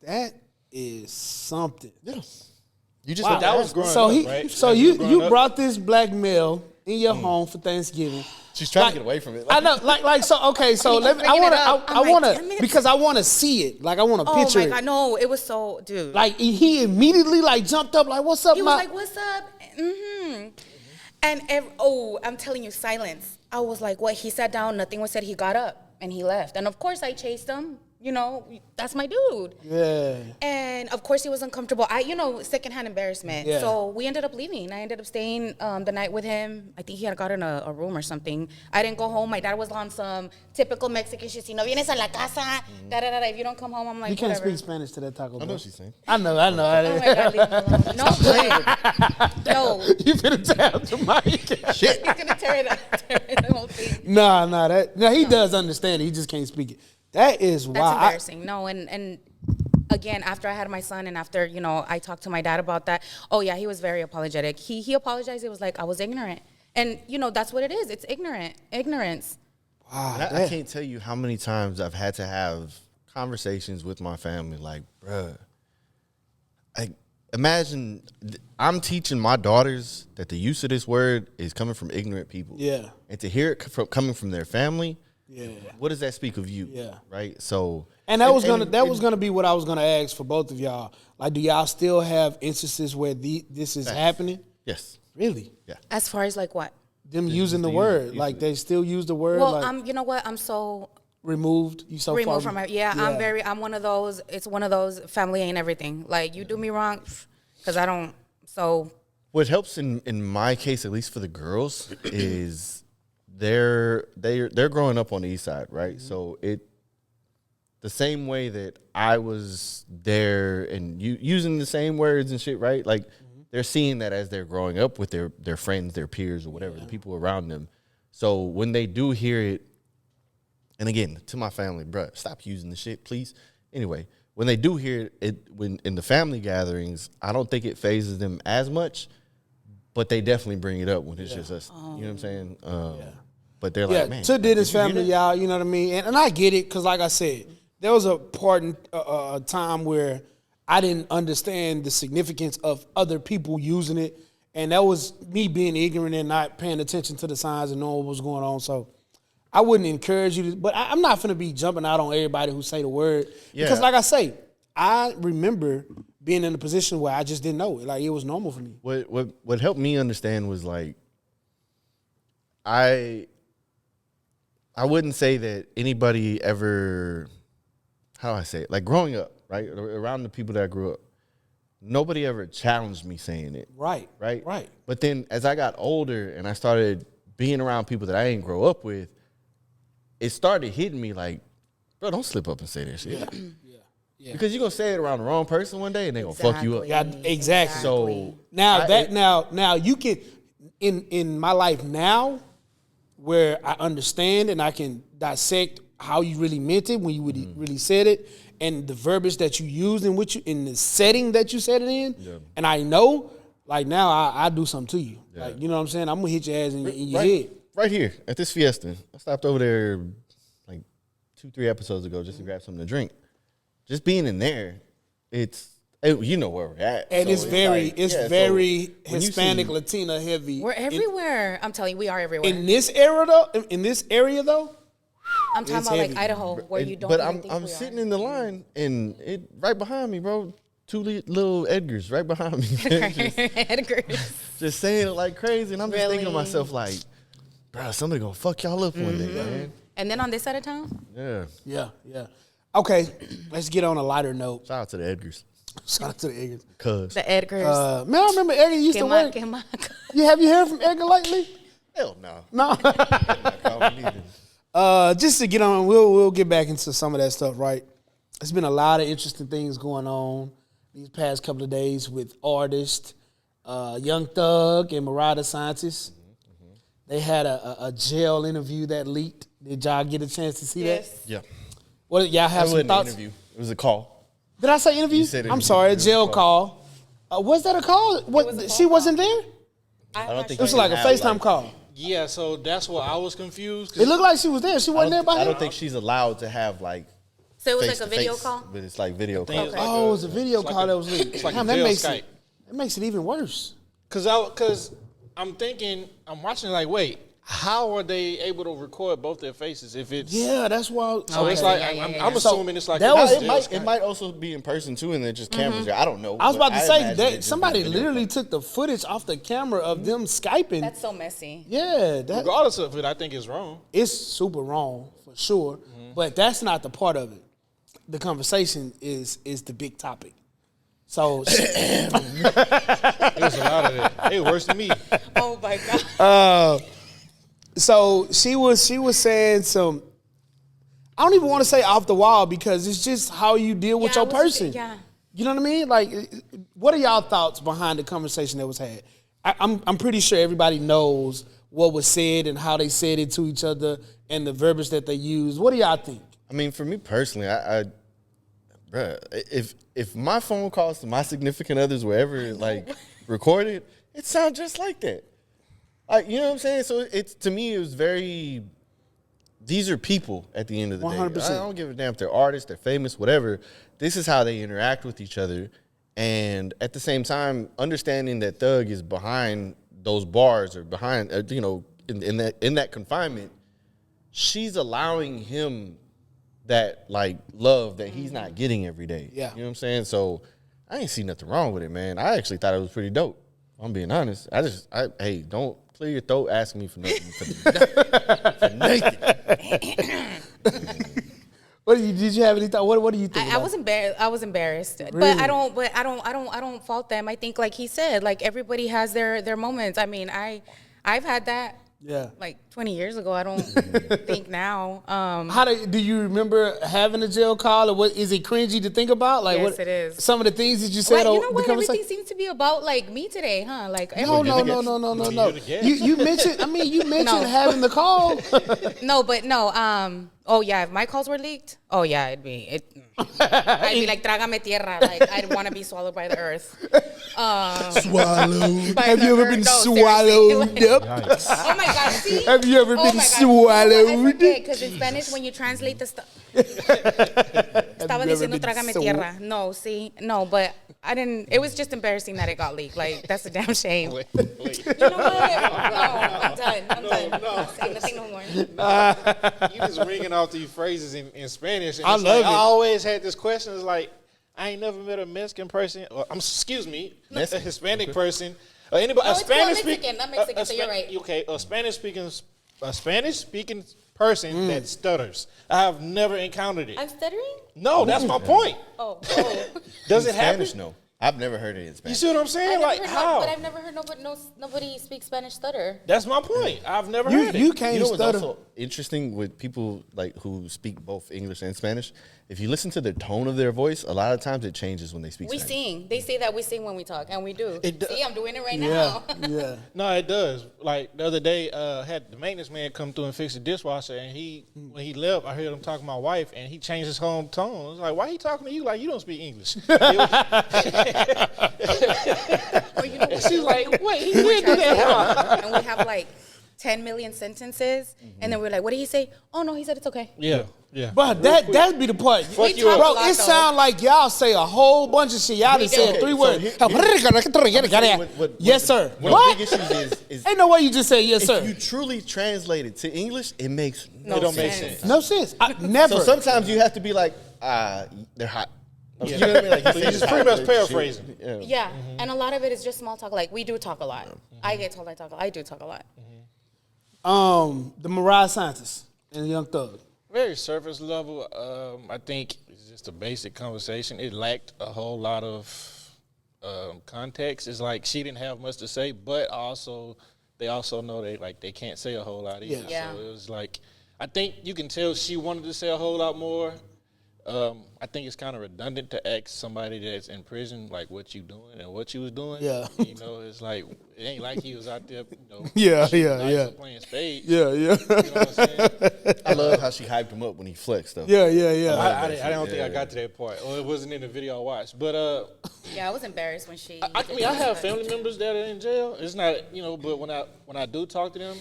That is something. Yeah. You just Wow. that was growing so up, he, right? so As you growing you up. brought this black male in your home for Thanksgiving. She's trying Like, to get away from it. I know, so okay, so He let keeps me. I bringing want it up. to. I'm I like, want damn to it. because I want to see it. Like I want to Oh picture my it. God, no, it was so, dude. Like he immediately like jumped up. Like what's up, He was my? like, what's up? And I'm telling you, silence. I was like, what? He sat down, nothing was said. He got up and he left. And of course I chased him. You know, that's my dude. Yeah. And of course he was uncomfortable. Secondhand embarrassment. Yeah. So we ended up leaving. I ended up staying the night with him. I think he had gotten a room or something. I didn't go home. My dad was on some typical Mexican shit. Si no vienes a la casa, da da da. If you don't come home, I'm like, You can't whatever. speak Spanish to that taco. I know Bell. what she's saying. I know. Oh my God, leave him alone. No, no. You finna tell Jamaica. Shit. He's gonna tear the whole thing. Nah, he does understand it. He just can't speak it. That is That's why. embarrassing. No, and again, after I had my son and after, I talked to my dad about that, oh yeah, he was very apologetic. He apologized. It was like, I was ignorant. And, that's what it is. It's ignorance. I can't tell you how many times I've had to have conversations with my family like, bruh, imagine I'm teaching my daughters that the use of this word is coming from ignorant people. Yeah. And to hear it coming from their family, Yeah. what does that speak of you? Yeah. Right? So And that was gonna be what I was gonna ask for both of y'all. Like, do y'all still have instances where this is happening? Yes. Really? Yeah. As far as like what? Them using the word, like they still use the word. Well, like you know what? I'm so removed. You so removed far from it. Yeah, I'm one of those. It's one of those. Family ain't everything. Like you do me wrong, because I don't. So What helps in my case, at least for the girls, is they're growing up on the east side, right? So the same way that I was there and using the same words and shit, right? Like they're seeing that as they're growing up with their friends, their peers, or whatever, the people around them. So when they do hear it, and again, to my family, bruh, stop using the shit, please. Anyway, when they do hear it when in the family gatherings, I don't think it phases them as much, but they definitely bring it up when it's just us. You know what I'm saying? But they're like, man. to Dennis did you hear family, that? y'all, you know what I mean? And I get it, because like I said, there was a part in a time where I didn't understand the significance of other people using it. And that was me being ignorant and not paying attention to the signs and knowing what was going on. So I wouldn't encourage you to, but I'm not going to be jumping out on everybody who say the word. Yeah. Because like I say, I remember being in a position where I just didn't know it. Like it was normal for me. What helped me understand was like I wouldn't say that anybody ever, how do I say it? Like growing up, right? Around the people that I grew up, nobody ever challenged me saying it. Right. Right? Right. But then as I got older and I started being around people that I didn't grow up with, it started hitting me like, bro, don't slip up and say that shit. Yeah. Because you're going to say it around the wrong person one day and they're going to fuck you up. Yeah, exactly. So Now now you can in my life now, where I understand and I can dissect how you really meant it when you really said it, and the verbiage that you used in in the setting that you said it in, and I know, like now I do something to you, like you know what I'm saying. I'm gonna hit your ass in your head. Right here at this Fiesta, I stopped over there like 2-3 episodes ago just to grab something to drink. Just being in there, You know where we're at. And So it's very, like, yeah, very so when you Hispanic, see- Latina heavy. We're everywhere. I'm telling you, we are everywhere. In this area though, I'm talking it's about heavy. like Idaho, where you don't But even I'm think we sitting are. in the line, and it right behind me, bro. Two little Edgars right behind me. Edgar's. just saying it like crazy, and I'm just thinking to Really? myself like, bro, somebody gonna fuck y'all up one day, man. And then on this side of town, Yeah. yeah. Okay, let's get on a lighter note. Shout out to the Edgars. Shout out to the Edgars. Cuz. the Edgar's. Man, I remember Edgar used to work. Have you heard from Edgar lately? Hell no. No. Call me neither. Just to get on, we'll get back into some of that stuff, right? There's been a lot of interesting things going on these past couple of days with artists, Young Thug and Mariah Scientist. They had a jail interview that leaked. Did y'all get a chance to see that? Yeah. What y'all have It some wasn't an thoughts? interview. It was a call. Did I say interview? You said I'm interview. sorry, a It was jail a call. Was that a call? What, was a she phone wasn't there? I don't think It was you like a have, FaceTime call. Yeah, so that's what I was confused. 'cause It looked like she was there. She wasn't there by I him? don't think she's allowed to have like So it was face like a to video face, call? but it's like video think call. it's like Oh, it was a video it's like call a- that was leaked. it's like a Damn, jail that makes it even worse. Cause I'm thinking, I'm watching like, wait, how are they able to record both their faces if it's? Yeah, that's why. So it's like I'm So assuming it's like that a was- jail It might also be in person too, and they're just cameras there. I don't know. I was but about to say imagine it that just somebody being video literally call. took the footage off the camera of them Skyping. That's so messy. Yeah, that Regardless of it, I think it's wrong. it's super wrong for sure. But that's not the part of it. The conversation is the big topic. So There's a lot of that. They worse than me. Oh my God. so she was saying some. I don't even want to say off the wall because it's just how you deal with Yeah, your person. Yeah. You know what I mean? Like, what are y'all thoughts behind the conversation that was had? I'm pretty sure everybody knows what was said and how they said it to each other and the verbiage that they used. What do y'all think? I mean, for me personally, bruh, if my phone calls to my significant others were ever like recorded, it sounds just like that. Like, you know what I'm saying? So it's, to me, it was very. These are people at the end of the day. 100%. I don't give a damn if they're artists, they're famous, whatever. This is how they interact with each other, and at the same time, understanding that Thug is behind those bars or behind, in that confinement, she's allowing him that like love that he's not getting every day. Yeah. You know what I'm saying? So I ain't see nothing wrong with it, man. I actually thought it was pretty dope. I'm being honest. Hey, don't clear your throat asking me for nothing. For nothing. Did you have any thought? What do you think? I was embarrassed. I was embarrassed, Really? but I don't fault them. I think, like he said, like everybody has their moments. I mean, I've had that. Yeah. Like 20 years ago. I don't think now. Do you remember having a jail call, or what? Is it cringy to think about? Like, Yes, what? it is. Some of the things that you said. Well, you know on what? the conversation? Everything seems to be about like me today, huh? Like No. You're the guest. You mentioned. I mean, you mentioned No. having the call. no. Oh yeah, if my calls were leaked, oh yeah, I'd be like trágame tierra. Like I'd want to be swallowed by the earth. Swallowed. By Have the you ever earth. been No, swallowed seriously. up? Oh my God! See? Have you ever Oh been my God. swallowed? I forget because in Spanish when you translate the stuff. Estaba you ever diciendo been trágame so- tierra. No, see, no, but I didn't. It was just embarrassing that it got leaked. Like that's a damn shame. Wait. You know what? No, I'm done. I'm done. I'm saying nothing no more. You just ringing off these phrases in Spanish. And I it's love like, it. I always had this question. It's like, I ain't never met a Mexican person, or excuse me, a Hispanic person, or anybody, No, a it's Spanish Mexican, speaking, not Mexican, so you're right. Okay, a Spanish speaking person that stutters. I have never encountered it. I'm stuttering. No, that's my point. Oh. Does In it happen? Spanish, no. I've never heard it in You Spanish. see what I'm saying? Like how? But I've never heard nobody speak Spanish stutter. That's my point. I've never heard it. You can't You know what's stutter. also interesting with people like who speak both English and Spanish? If you listen to the tone of their voice, a lot of times it changes when they speak We Spanish. sing. They say that we sing when we talk, and we do. It do- See, I'm doing it right Yeah, now. yeah. No, it does. Like the other day, had the maintenance man come through and fix the dishwasher, and when he left, I heard him talking to my wife, and he changed his whole tone. I was like, "Why he talking to you like you don't speak English?" Or you know what? She's like, "Wait, he did do that?" And we have like 10 million sentences, and then we're like, what did he say? Oh no, he said it's okay. Yeah, yeah. But that'd be the point. We you talk up. a Bro, lot, it though. sound like y'all say a whole bunch of shit. Y'all done said Okay, 3 so words. Yes, sir. One What? of the big issues is Ain't no way you just say yes, if you sir. truly translate it to English, it makes No It don't make sense. sense. No sense. Never. So sometimes you have to be like, they're hot. You know what I mean? Like, So you just pretty much paraphrasing. Yeah. Yeah, and a lot of it is just small talk. Like we do talk a lot. I get told I do talk a lot. The Mariah Scientist and Young Thug. Very surface level. I think it's just a basic conversation. It lacked a whole lot of context. It's like she didn't have much to say, but also they also know they can't say a whole lot either. Yeah. So it was like, I think you can tell she wanted to say a whole lot more. I think it's kind of redundant to ask somebody that's in prison like what you doing and what you was doing. Yeah. You know, it's like it ain't like he was out there, you know, Yeah, shooting yeah, dice yeah. or playing spades. Yeah. You know what I'm saying? I love how she hyped him up when he flexed though. Yeah. I don't think I got to that part, or it wasn't in the video I watched. But Yeah, I was embarrassed when she. I mean, I have family members that are in jail. It's not, you know, but when I do talk to them,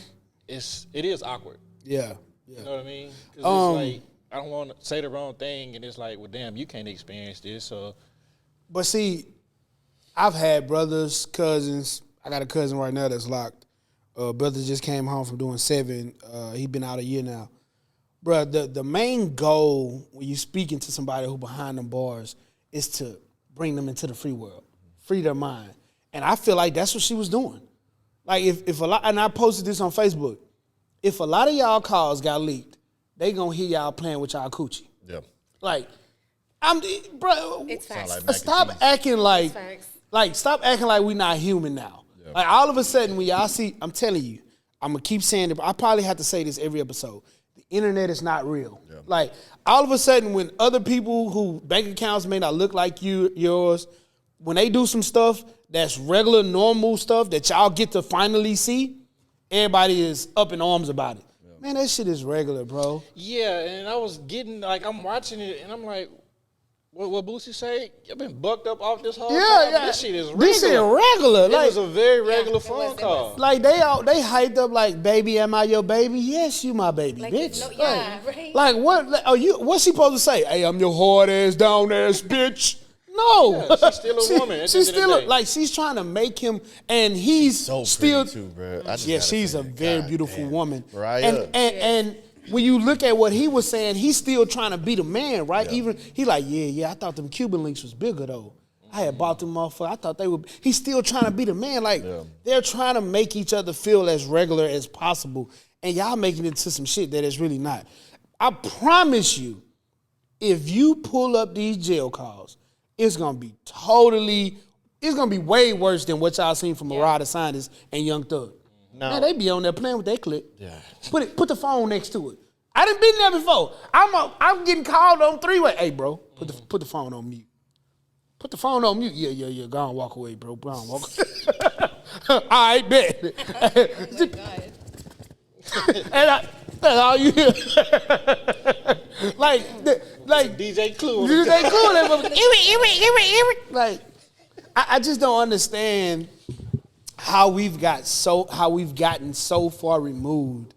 it is awkward. Yeah. You know what I mean? Because it's like I don't want to say the wrong thing, and it's like, well, damn, you can't experience this. So But see, I've had brothers, cousins. I got a cousin right now that's locked. Brother just came home from doing 7. He been out a year now. Bruh, the main goal when you speaking to somebody who behind them bars is to bring them into the free world, free their mind. And I feel like that's what she was doing. Like if a lot, and I posted this on Facebook, if a lot of y'all calls got leaked, they gonna hear y'all playing with y'all coochie. Yeah. Like, bro, It's facts. like mac and stop cheese. acting like, Facts. stop acting like we not human now. Like all of a sudden when y'all see, I'm telling you, I'm gonna keep saying it, but I probably have to say this every episode. The internet is not real. Like all of a sudden when other people who bank accounts may not look like yours, when they do some stuff that's regular, normal stuff that y'all get to finally see, everybody is up in arms about it. Man, that shit is regular, bro. yeah, and I was getting like I'm watching it, and I'm like, what Boosie say? You've been bucked up off this whole time. This shit is regular. This shit regular. It Like, was a very regular it phone was. call. like they hyped up like, baby, am I your baby? Yes, you my baby, Like, bitch. no, yeah, right. Like what? Like, what's she supposed to say? Hey, I'm your hard ass, down ass bitch. No, Yeah, she's still a woman at the She's end of the still day. like she's trying to make him, and he's So still. pretty too, bro. I just Yeah, gotta she's say a that. very God beautiful damn. woman. Mariah. And when you look at what he was saying, he's still trying to be the man, right? Even he like, yeah, I thought them Cuban links was bigger though. I had bought them motherfuckers. I thought they would. He's still trying to be the man. Like they're trying to make each other feel as regular as possible, and y'all making it into some shit that is really not. I promise you, if you pull up these jail calls, it's gonna be way worse than what y'all seen from Mariah the Scientist and Young Thug. Man, they be on there playing with their clip. Yeah. Put the phone next to it. I done been there before. I'm getting called on 3-way. Hey, bro, put the phone on mute. Put the phone on mute. Yeah. Go on, walk away, bro. Go on, walk away. All right, bet. Oh my God. And that's all you hear. like DJ Clue. they cool. Like, I just don't understand how we've gotten so far removed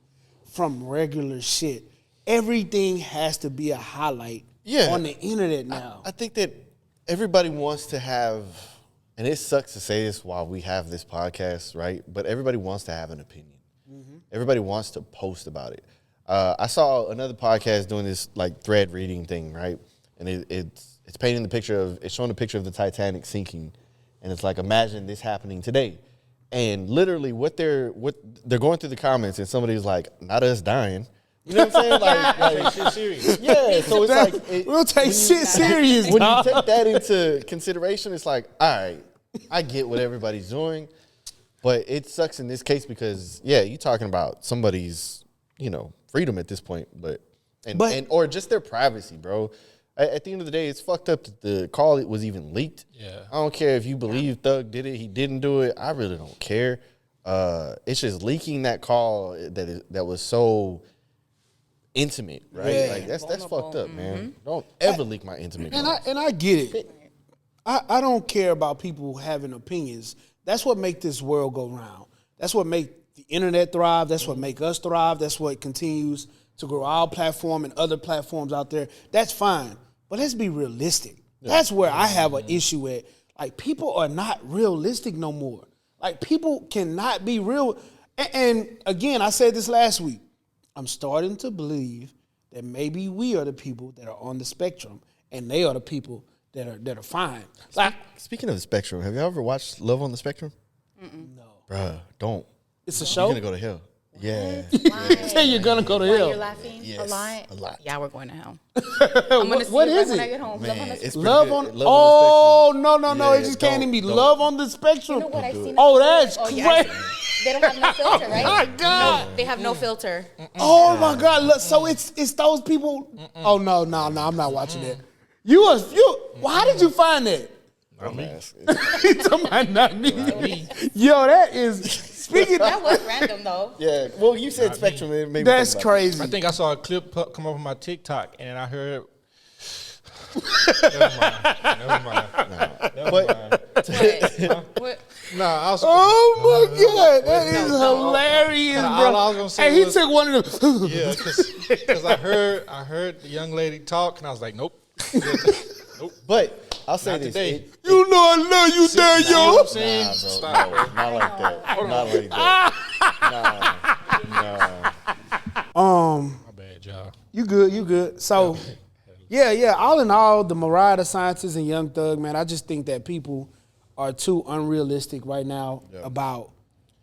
from regular shit. Everything has to be a highlight on the internet now. I think that everybody wants to have, and it sucks to say this while we have this podcast, right? But everybody wants to have an opinion. Everybody wants to post about it. I saw another podcast doing this like thread reading thing, right? And it's painting the picture of, it's showing a picture of the Titanic sinking, and it's like, imagine this happening today. And literally what they're going through the comments, and somebody's like, not us dying. You know what I'm saying? Like Shit serious. yeah, so it's like We'll take shit serious, when you dog. take that into consideration, it's like, all right, I get what everybody's doing, but it sucks in this case because, yeah, you're talking about somebody's, freedom at this point, but or just their privacy, bro. At the end of the day, it's fucked up that the call was even leaked. Yeah. I don't care if you believe Thug did it, he didn't do it. I really don't care. It's just leaking that call that was so intimate, right? Yeah. Like that's fucked up, man. Don't ever leak my intimate calls. And I get it. I don't care about people having opinions. That's what make this world go round. That's what make the internet thrive. That's what make us thrive. That's what continues to grow our platform and other platforms out there. That's fine. But let's be realistic. That's where I have an issue at. Like, people are not realistic no more. Like, people cannot be real. And again, I said this last week. I'm starting to believe that maybe we are the people that are on the spectrum, and they are the people that are fine. Like, Speaking of the spectrum, have you ever watched Love on the Spectrum? no, Bruh, don't. it's a You're show. gonna go to hell. Yeah. Say you're gonna go to Why hell. you're laughing Yes, a lot? a lot. Yeah, we're going to hell. I'm gonna see What it is when I it? get home. Man, Love on the it's Spectrum. Love pretty on. good. Love Oh on the no, Spectrum. no! It Yeah, just can't even be don't. love on the spectrum. You know what? I've seen it. Oh, that's Oh, crazy. yeah, they don't have no filter, right? My God. No, they have no filter. Oh my God! Look, so it's those people. Oh no, I'm not watching that. You. Well, how did you find that? You talking about not me? Yo, that is speaking. That was random though. Yeah. Well, you said spectrum. It made me That's think about it. crazy. I think I saw a clip come up on my TikTok, and I heard. Never mind. What? Nah, I was. Oh my God, that is hilarious, All bro. I was gonna say Hey, he was- took one of them. Yeah, because I heard the young lady talk, and I was like, nope. But I'll say Not this. today. It, You know I love you, there, You know what yo. I'm saying? Nah, bro, Stop. no, not like that. Not like that. My bad, y'all. You good. So, yeah. All in all, the Mariah Scientists and Young Thug, man, I just think that people are too unrealistic right now about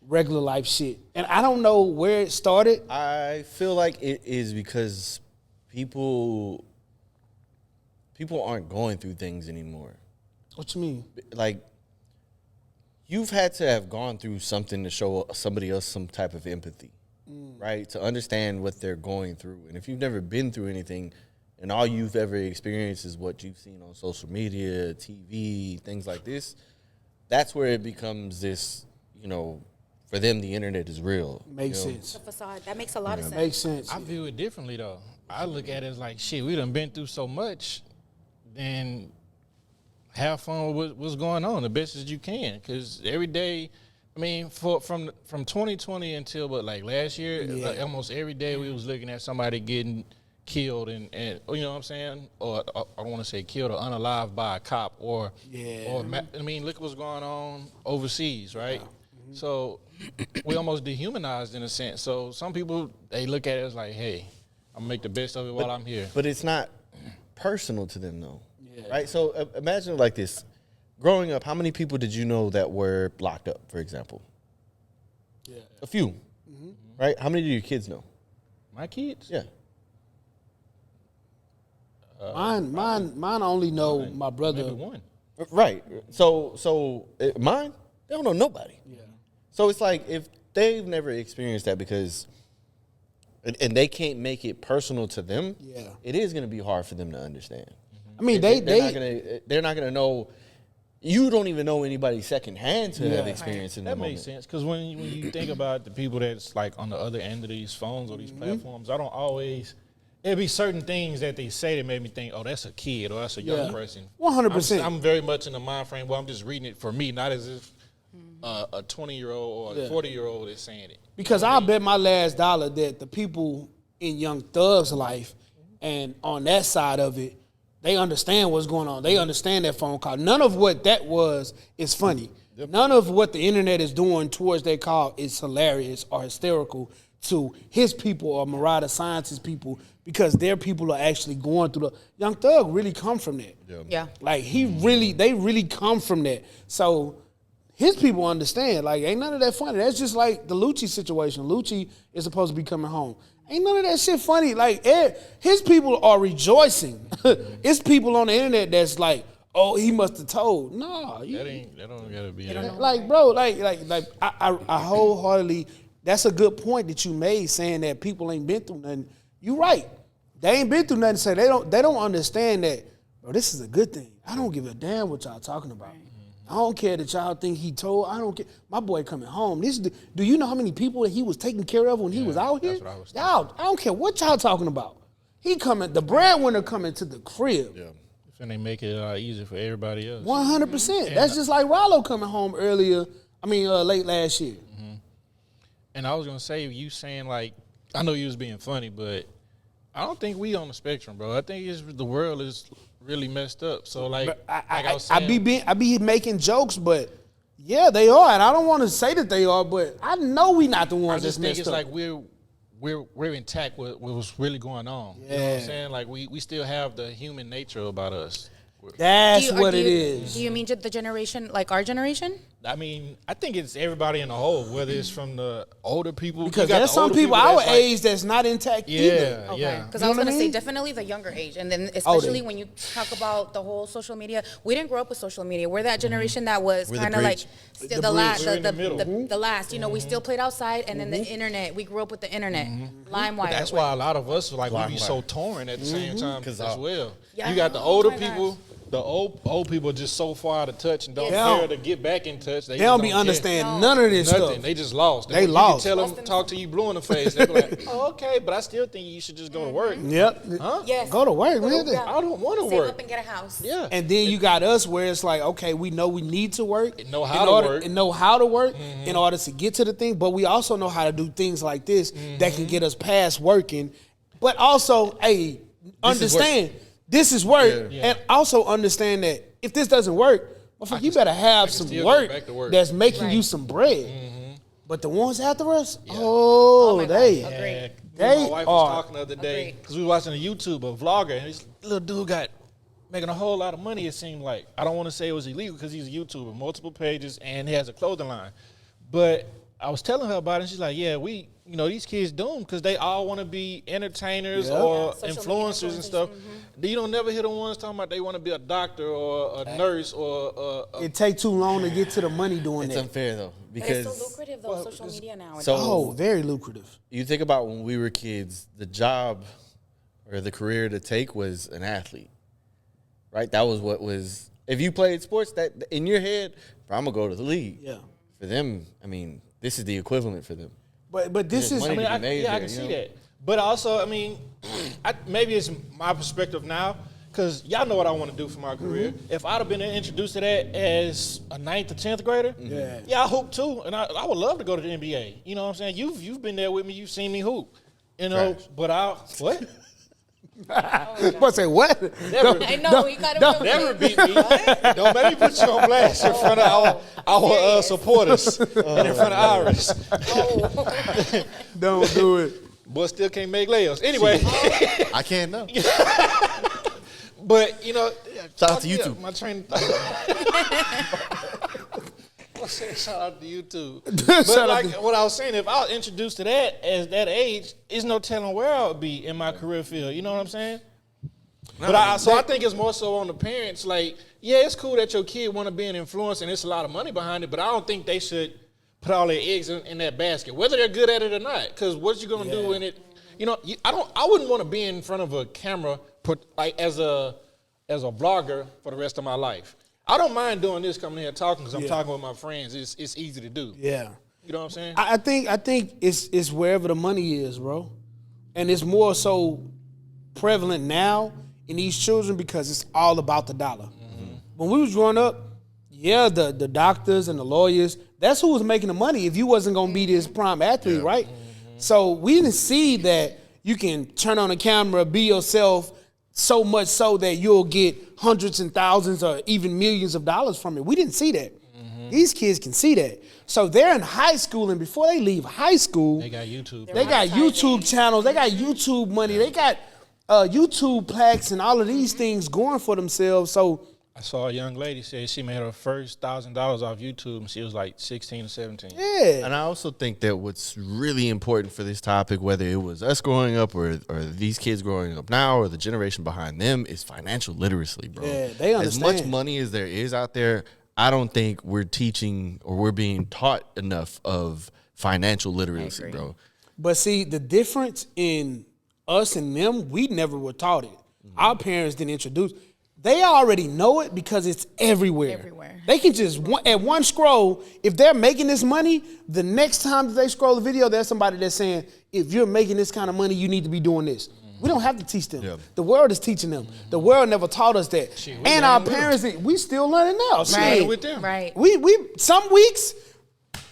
regular life shit. And I don't know where it started. I feel like it is because people aren't going through things anymore. What you mean? Like, you've had to have gone through something to show somebody else some type of empathy, right? To understand what they're going through. And if you've never been through anything and all you've ever experienced is what you've seen on social media, TV, things like this, that's where it becomes this, for them, the internet is real. Makes you know? sense. The facade. That makes a lot of sense. Makes sense. I view it differently, though. I look at it as like, shit, we done been through so much, then have fun with what's going on the best as you can. Because every day, I mean, from 2020 until, last year, like almost every day we was looking at somebody getting killed and you know what I'm saying? Or I don't want to say killed or unalived by a cop or look what's going on overseas, right? So we almost dehumanized in a sense. So some people, they look at it as like, hey, I'm gonna make the best of it while I'm here. But it's not personal to them, though. Right? So imagine like this. Growing up, how many people did you know that were locked up, for example? Yeah. A few. Right? How many do your kids know? My kids? Yeah. Mine only know my brother. Maybe one. Right. So mine, they don't know nobody. Yeah. So it's like if they've never experienced that because, and they can't make it personal to them, it is going to be hard for them to understand. I mean, they're not gonna know. You don't even know anybody secondhand to have experience in That the makes moment. sense because when you think about the people that's like on the other end of these phones or these platforms, I don't always. There'll be certain things that they say that made me think, oh, that's a kid or that's a young person. 100%. I'm very much in the mind frame where I'm just reading it for me, not as if a 20-year-old or a 40-year-old is saying it. Because I'll bet my last dollar that the people in Young Thug's life and on that side of it, they understand what's going on. They understand that phone call. None of what that was is funny. None of what the internet is doing towards that call is hilarious or hysterical to his people or Mariah Science's people because their people are actually going through the... Young Thug really come from that. Yeah. Like, they really come from that. So his people understand. Like, ain't none of that funny. That's just like the Lucci situation. Lucci is supposed to be coming home. Ain't none of that shit funny. Like, his people are rejoicing. It's people on the internet that's like, oh, he must have told. No. That don't gotta be. Like, bro, I wholeheartedly, that's a good point that you made saying that people ain't been through nothing. You right. They ain't been through nothing, so they don't understand that, bro, this is a good thing. I don't give a damn what y'all talking about. I don't care that y'all think he told. I don't care. My boy coming home. Do you know how many people that he was taking care of when he was out here? that's what I was Y'all, I don't care what y'all talking about. He coming, the breadwinner coming to the crib. Yeah. And they make it a lot easier for everybody else. 100%. That's just like Rollo coming home late last year. And I was gonna say, you saying like, I know you was being funny, but I don't think we on the spectrum, bro. I think the world is really messed up. So like I was saying, I be making jokes, but yeah, they are, and I don't want to say that they are, but I know we not the I ones just that's think messed it's up. like we're intact with what's really going on. You know what I'm saying? Like we still have the human nature about us. That's what it is. Do you mean the generation, like our generation? I mean, I think it's everybody in the whole, whether it's from the older people. Because you got there's the some older people that's our like- age that's not intact either. Yeah, yeah. Because You I was know what going to I say mean? definitely the younger age. And then especially they- when you talk about the whole social media, we didn't grow up with social media. We're that generation that was We're the kind of like bridge. still the last, We're in the middle. the last. You know, we still played outside and then the internet. We grew up with the internet. LimeWire. That's why a lot of us like we be LimeWire. so torn at the same time 'Cause as well. Yeah. You got the Oh older my people. gosh. The old people are just so far out of touch and don't They don't- care to get back in touch. They don't be care. understanding none of this Nothing. stuff. They just lost. They You lost. can tell them, talk to you blue in the face. They be like, oh, okay, but I still think you should just go to work. Yep. Huh? Yes. Go to work, man. Yeah. I don't want to Save work. up and get a house. Yeah. And then you got us where it's like, okay, we know we need to work. And know how in to order, work. And know how to work in order to get to the thing. But we also know how to do things like this that can get us past working. But also, hey, understand this is work. Yeah. And also understand that if this doesn't work, motherfucker, you better have some still go work, back to work. that's making you Right. some bread. But the ones after us, Oh my God. they. Agreed. Yeah, They my wife are- was talking the other day Agreed. because we were watching a YouTube, a vlogger, and this little dude got making a whole lot of money, it seemed like. I don't want to say it was illegal because he's a YouTuber, multiple pages, and he has a clothing line. But I was telling her about it, and she's like, yeah, these kids doomed because they all want to be entertainers Yeah. or Social media influencers and stuff. You don't never hear the ones talking about they want to be a doctor or a nurse or a It take too long to get to the money doing It's that. unfair though But because it's so lucrative though, social media now. so Oh, very lucrative. you think about when we were kids, the job or the career to take was an athlete, right? That was what was. If you played sports, that in your head, I'm gonna go to the league. Yeah. For them, I mean, this is the equivalent for them. But this There's is money to be I made can there, see you know? that. But also, I mean, maybe it's my perspective now, because y'all know what I want to do for my career. If I'd have been introduced to that as a 9th or 10th grader, I hoop too, and I would love to go to the NBA. You know what I'm saying? You've been there with me. You've seen me hoop. You know, Trash. but what? What say what? Never. I know, he got it. Never beat me. Don't let me put you on blast in front of our supporters and in front of ours. Don't do it. But still can't make layups. Anyway. I can't know. But Shout out to YouTube. My train. Shout out to YouTube. Shout But out like to- what I was saying, if I was introduced to that at that age, there's no telling where I would be in my career field. You know what I'm saying? But I think it's more so on the parents. Like, yeah, it's cool that your kid want to be an influencer and it's a lot of money behind it, but I don't think they should put all their eggs in that basket, whether they're good at it or not. Because what you gonna do in it? I wouldn't want to be in front of a camera, as a vlogger for the rest of my life. I don't mind doing this, coming here talking, because I'm talking with my friends. It's easy to do. Yeah. You know what I'm saying? I think it's wherever the money is, bro. And it's more so prevalent now in these children because it's all about the dollar. When we was growing up, the doctors and the lawyers, that's who was making the money if you wasn't gonna be this prime athlete, right? So we didn't see that you can turn on a camera, be yourself, so much so that you'll get hundreds and thousands or even millions of dollars from it. We didn't see that. These kids can see that. So they're in high school, and before they leave high school, They got YouTube. they got YouTube channels, they got YouTube money, they got YouTube plaques and all of these things going for themselves. So I saw a young lady say she made her first $1,000 off YouTube, and she was like 16 or 17. yeah, And I also think that what's really important for this topic, whether it was us growing up or these kids growing up now or the generation behind them, is financial literacy, bro. Yeah, they As much understand. money as there is out there, I don't think we're teaching or we're being taught enough of financial literacy, bro. but see the difference in us and them, we never were taught it. Our parents didn't introduce. They already know it because it's everywhere. Everywhere. They can just at one scroll. If they're making this money, the next time that they scroll the video, there's somebody that's saying, "If you're making this kind of money, you need to be doing this." We don't have to teach them. Yeah. The world is teaching them. The world never taught us that. Shit, And our parents, we still learning now. Right. Shit. with them. Right. We some weeks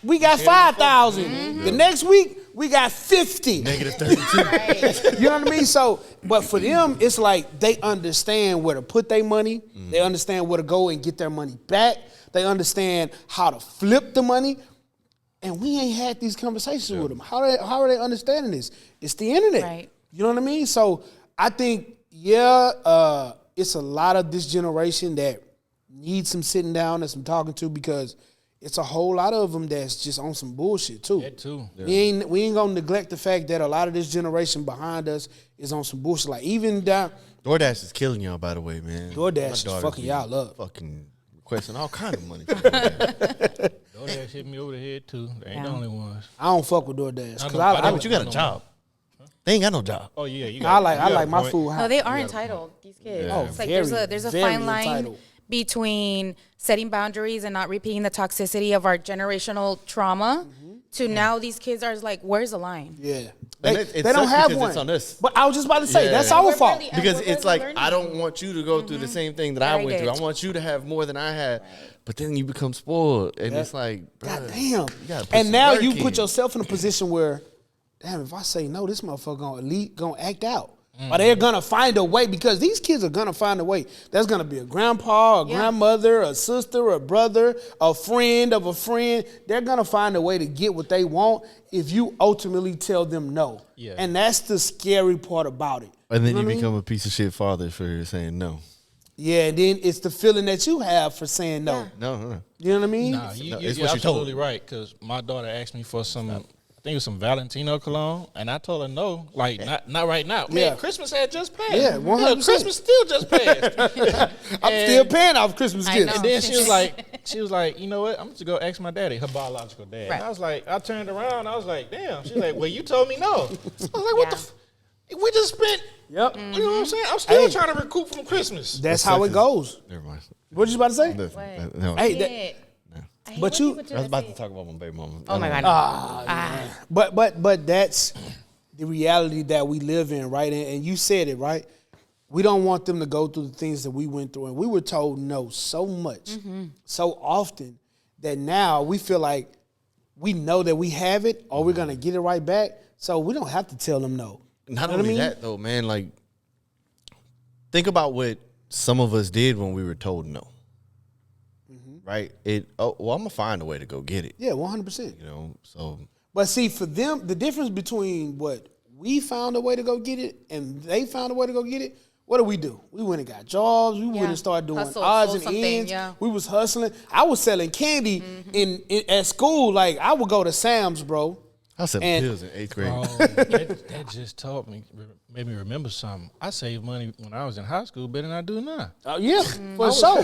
we got 5,000. The next week, we got 50. Negative 32. Right. You know what I mean? So, but for them, it's like they understand where to put their money. They understand where to go and get their money back. They understand how to flip the money. And we ain't had these conversations with them. How are they understanding this? It's the internet. Right. You know what I mean? So I think, it's a lot of this generation that needs some sitting down and some talking to, because it's a whole lot of them that's just on some bullshit too. That too. We ain't gonna neglect the fact that a lot of this generation behind us is on some bullshit. Like even down DoorDash is killing y'all, by the way, man. DoorDash My is daughter's fucking been y'all up. Fucking requesting all kind of money. DoorDash hit me over the head too. They ain't the only ones. I don't fuck with DoorDash because I know, But you got a job. They ain't got no job. Oh yeah, you I got. like my food hot. No, they are entitled. These kids. Yeah. It's like very, there's a very fine line entitled. between setting boundaries and not repeating the toxicity of our generational trauma. To now, these kids are like, where's the line? Yeah. And They, it they don't sucks have because one. it's on us. But I was just about to say, Yeah. that's our We're fault. really- Because we're it's really like, learning. I don't want you to go through the same thing that I I went through. did. I want you to have more than I had. But then you become spoiled. And it's like, God bruh, damn. you gotta put And some now work you in. put yourself in a position where, damn, if I say no, this motherfucker gonna act out. Or they're gonna find a way, because these kids are gonna find a way. There's gonna be a grandpa, a grandmother, a sister, a brother, a friend of a friend. They're gonna find a way to get what they want if you ultimately tell them no. Yeah. And that's the scary part about it. And then know you what I mean? become a piece of shit father for saying no. Yeah, and then it's the feeling that you have for saying no. No. You know what I mean? Nah, No, you're it's what she told absolutely right. Because my daughter asked me for some, I think it was some Valentino cologne, and I told her no, like not right now. Man, Yeah. Christmas had just passed. Yeah, 100%. Christmas still just passed. I'm still paying off Christmas I gifts. know. And then she was like, you know what? I'm just go ask my daddy, her biological dad. Right. And I was like, I turned around, I was like, damn. She's like, well, you told me no. I was like, what the? We just spent. Yep. You know what I'm saying? I'm still Hey. trying to recoup from Christmas. That's how it goes. Never mind. What you about to say? No. Hey, that, Shit. I hate but when you- people do I was that about shit. to talk about my baby mama. Oh my god. but that's the reality that we live in, right? And you said it, right? We don't want them to go through the things that we went through. And we were told no so much, so often, that now we feel like we know that we have it or we're going to get it right back. So we don't have to tell them no. Not You know what only I mean? that, though, man. Like, think about what some of us did when we were told no. Right? I'm gonna find a way to go get it. Yeah, 100%. You know, so But see, for them, the difference between what we found a way to go get it and they found a way to go get it, what do? We went and got jobs. We went and started doing Hustled, odds sold and something, ends. yeah. We was hustling. I was selling candy in at school. Like, I would go to Sam's, bro. I was selling And- pills in 8th grade. That just taught me, made me remember something. I saved money when I was in high school better than I do now. Yeah, for sure.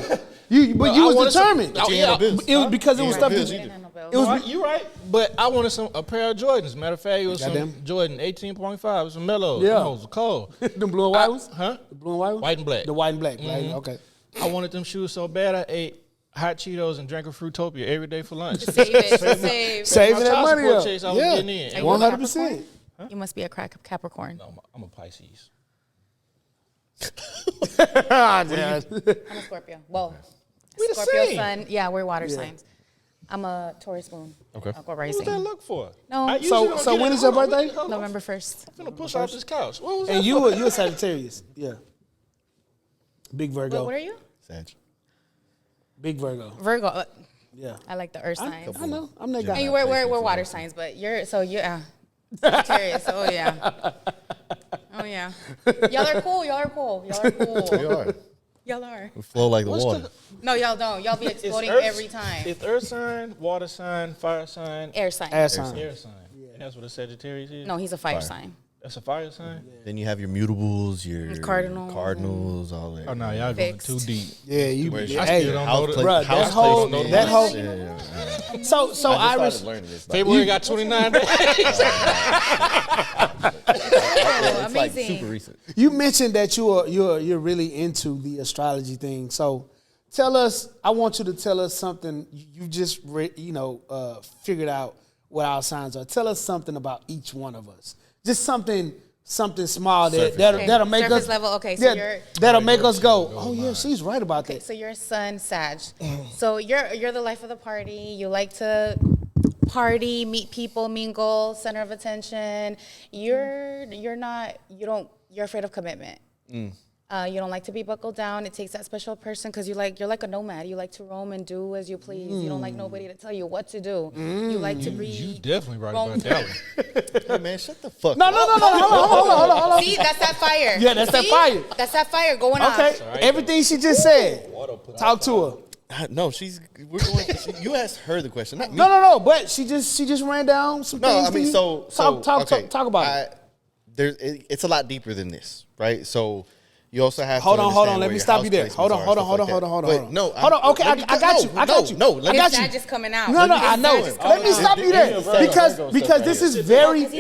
But you was wanted some- determined. Oh, yeah. It was because it was stuff. bills that- either. It was No, you right, but I wanted a pair of Jordans. Matter of fact, it was Goddamn. some Jordan 18.5, some mellows. Yeah. Those were cold. them blue and white ones. Huh? The blue and white ones. White and black. The white and black. Right. Okay. I wanted them shoes so bad. I ate hot Cheetos and drank a Fruitopia every day for lunch. Save it. Save. Saving my that child money support up. checks I was getting in. Yeah, Are you 100%. You must be a Capricorn. No, I'm a Pisces. Ah, damn. I'm a Scorpio. Well, We the Scorpio same. sun. Yeah, we're water signs. I'm a Taurus moon. Okay. Aqua What was that rising. look for? No. I usually So- don't so get when it. is your Hold on, birthday? hold on. November 1st. I'm gonna push off this couch. What was that? And you a Sagittarius. Yeah. Big Virgo. What are you? Sag. Big Virgo. Virgo. Yeah. I like the earth signs. I know. I'm that guy. And you we're water signs, but you're Sagittarius. Oh yeah. Oh yeah. Y'all are cool. Y'all are cool. Y'all are cool. You are. Y'all are. We flow like the What's water. No, y'all don't. Y'all be It's exploding earth- every time. It's earth sign, water sign, fire sign, Air sign. Air sign. air sign. And that's what a Sagittarius is? No, he's a fire sign. That's a fire sign? Then you have your mutables, your Cardinals. all that. Oh, no, y'all going Fixed. too deep. Yeah, you. Where Yeah, I hey, still don't House know the- place- Bruh, house that whole- placement. that whole- Yeah. so I just started Iris. learning this. February got 29 days. It's like amazing. super recent. You mentioned that you're really into the astrology thing. So tell us. I want you to tell us something you just figured out what our signs are. Tell us something about each one of us. Just something small that'll make Surface us level. Okay, so that'll make us go. Oh yeah, she's right about that. So you're sun Sag. So you're the life of the party. You like to party, meet people, mingle, center of attention. You're afraid of commitment. You don't like to be buckled down. It takes that special person because you're like a nomad. You like to roam and do as you please. You don't like nobody to tell you what to do. You like to be. You definitely right about that one. Hey, man, shut the fuck No, up. hold on. See, that's that fire. Yeah, that's that fire. That's that fire going on. Okay, everything she just said. Talk to her. No, we're going. You asked her the question, not me. No. But she just ran down some No, things. I mean, to so you. Talk about it. It's a lot deeper than this, right? So you also have Hold to on. understand Let where me your stop house you there. placements Hold are on. and stuff like that. Wait, no, Hold on. Okay, I got you. I got you. No, I got His you. dad just coming out. No, I know. Let me stop you there because this is very. Because he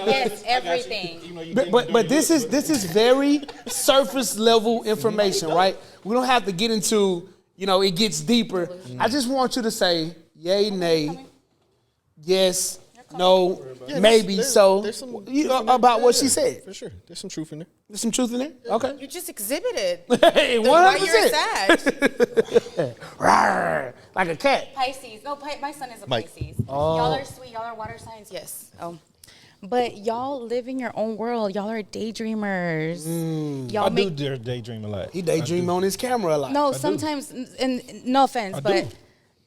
yes, everything. But this is very surface level information, right? We don't have to get into, it gets deeper. I just want you to say yay, nay, yes, no, maybe. there's So some about what she said. For sure, there's some truth in there. There's some truth in there. Okay. You just exhibited. Hey, Why you're 100%. sad. Rawr, like a cat. Pisces. No, my son is a Mike. Pisces. Y'all are sweet. Y'all are water signs. Yes. Oh. But y'all live in your own world. Y'all are daydreamers. Y'all I do daydream a lot. He daydream on his camera a lot. No, sometimes, and no offense, I but do.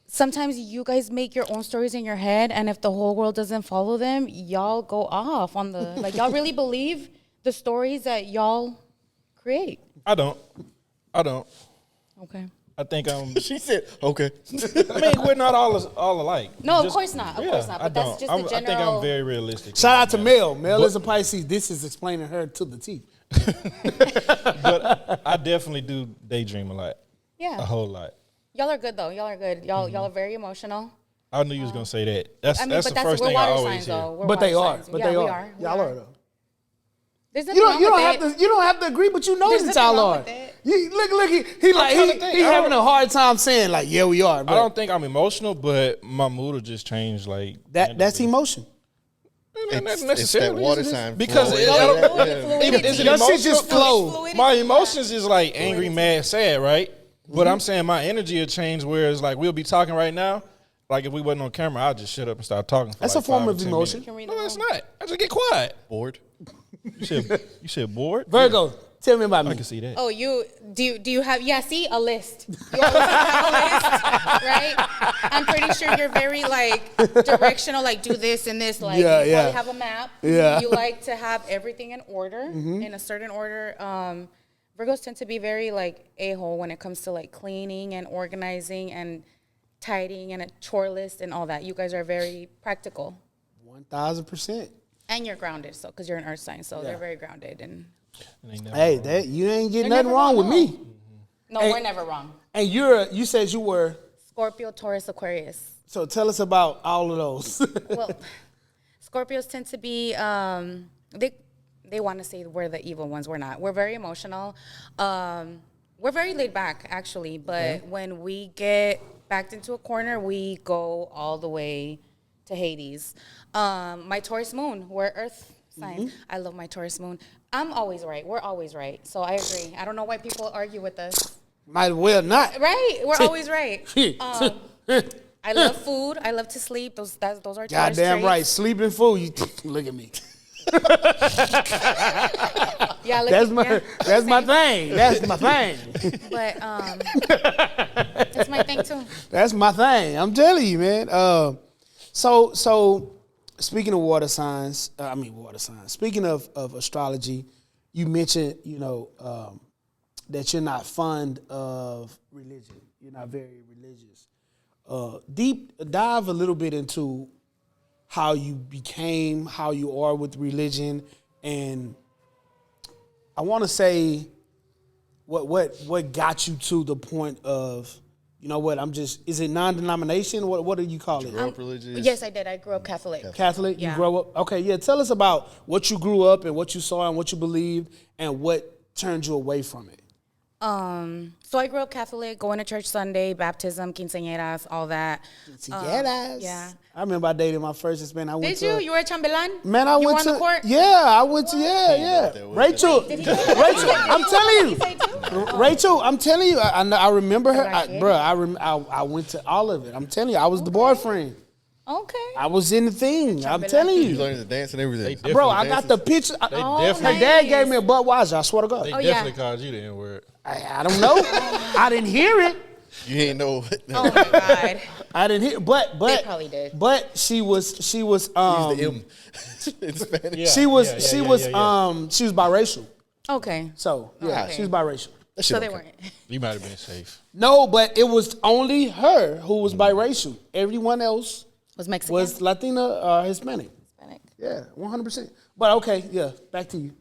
sometimes you guys make your own stories in your head, and if the whole world doesn't follow them, y'all go off on the, y'all really believe the stories that y'all create. I don't. Okay. I think She said, "Okay." I mean, we're not all alike. No, of Just- course not. Of course not. But that's just I the think general. I'm very realistic. Shout out to Mel. Mel is a Pisces. This is explaining her to the T. But I definitely do daydream a lot. Yeah. A whole lot. Y'all are good though. Y'all are good. Y'all are very emotional. I knew you was gonna say that. That's I mean, that's but the first we're thing I water always signs hear. though. We're But they water are. signs. But Yeah, they we are. are. We Y'all are. are though. There's You nothing don't wrong you don't with have it. to you don't have to agree, but you know There's that nothing y'all wrong are. with it. Look, he like trying to think. he having a hard time saying like, yeah, we are. I But don't think I'm emotional, but my mood will just change. Like that's emotion. Not It's that necessarily water is it? sign. Because flow. it- Fluidity. Is it Your shit emotional? just flow. Fluidity. My emotions is like angry, mad, sad, right? But I'm saying my energy will change. Whereas like we'll be talking right now. Like if we wasn't on camera, I'd just shut up and start talking. For That's like a form 5 or of 10 emotion. minutes. Can read the No, it's room. not. I just get quiet. Bored. You said bored? Virgo, tell me about I me. can see that. Oh, do you have a list? You always have a list, right? I'm pretty sure you're very like directional, like do this and this. Like Yeah, you yeah. probably have a map. Yeah. You like to have everything in order, in a certain order. Virgos tend to be very like a-hole when it comes to like cleaning and organizing and tidying and a chore list and all that. You guys are very practical. 1000%. And you're grounded, so because you're an earth sign, so they're very grounded. And Hey, that you ain't getting They're nothing never wrong with wrong, me. no, Hey. we're never wrong. And you said you were. Scorpio, Taurus, Aquarius. So tell us about all of those. Well, Scorpios tend to be they want to say we're the evil ones. We're not. We're very emotional. We're very laid back actually, but when we get backed into a corner, we go all the way to Hades. My Taurus moon, we're Earth signs. I love my Taurus moon. I'm always right. We're always right. So I agree. I don't know why people argue with us. Might as well not. Right? We're always right. I love food. I love to sleep. Those are Taurus Goddamn traits. right. Sleeping food. You look at me. Yeah, look That's at- my yeah, that's my same. thing. That's my thing. But it's my thing too. That's my thing. I'm telling you, man. So speaking of water signs. Speaking of astrology, you mentioned that you're not fond of religion. You're not very religious. Deep dive a little bit into how you became, how you are with religion, and I want to say what got you to the point of, you know what, is it non-denomination? What do you call it? Up religious. Yes, I did. I grew up Catholic. Catholic? Yeah. You grow up? Okay, yeah. Tell us about what you grew up and what you saw and what you believed and what turned you away from it. So I grew up Catholic, going to church Sunday, baptism, quinceañeras, all that. Yeah. I remember I dated my first Hispanic. I went Did you? to, You were a chambelán? Man, I you went won to the court? Yeah, I went to yeah. Rachel, I'm telling you. Rachel, I'm telling you, I remember her, Right. I went to all of it. I'm telling you, I was the boyfriend. Okay. I was in the thing. I'm Chambelán. telling You you, learned to dance and everything. They bro. I definitely got the picture. They Oh, definitely, Her dad nice. gave me a Budweiser. I swear to God. they Oh, yeah. definitely called you the N-word. I don't know. I didn't hear it. You ain't know. Oh my God. I didn't hear. But They probably did. But she was Use the M in Spanish. Yeah. she was biracial. Okay. So yeah, Okay. she was biracial. That So shit they okay. weren't. You might have been safe. No, but it was only her who was biracial. Everyone else Was Mexican? was Latina or Hispanic. Hispanic. Yeah, 100%. But okay, yeah, back to you.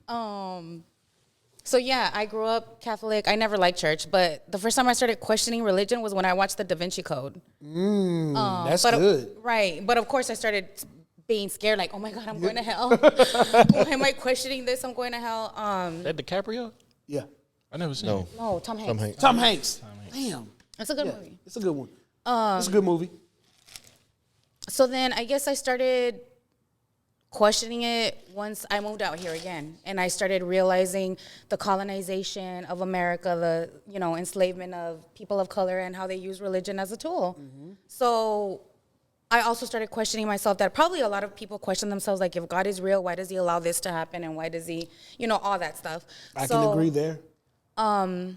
So yeah, I grew up Catholic. I never liked church, but the first time I started questioning religion was when I watched the Da Vinci Code. That's But good. right. But of course I started being scared, like, oh my God, I'm going to hell. Why am I questioning this? I'm going to hell. That DiCaprio? Yeah. I never seen No. it. No, Tom Hanks. Tom Hanks. Tom Hanks. Damn. It's a good Yeah, movie. it's a good one. It's a good movie. So then I guess I started questioning it once I moved out here again, and I started realizing the colonization of America, the enslavement of people of color, and how they use religion as a tool. So I also started questioning myself that probably a lot of people question themselves, like, if God is real, why does he allow this to happen, and why does he, all that stuff. I can agree there. I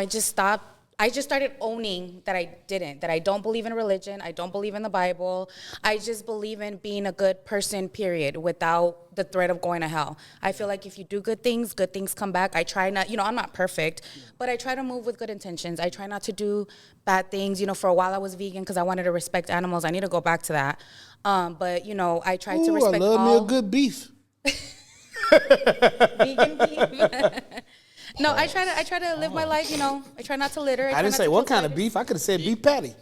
just stopped. I just started owning that I don't believe in religion. I don't believe in the Bible. I just believe in being a good person, period, without the threat of going to hell. I feel like if you do good things come back. I try not, I'm not perfect, but I try to move with good intentions. I try not to do bad things. For a while I was vegan because I wanted to respect animals. I need to go back to that. But, I try to Ooh, I respect love all. me a good beef. Vegan beef. No, I try to live my life, I try not to litter. I try didn't not say to what kill kind of spiders. beef. I could have said beef patty.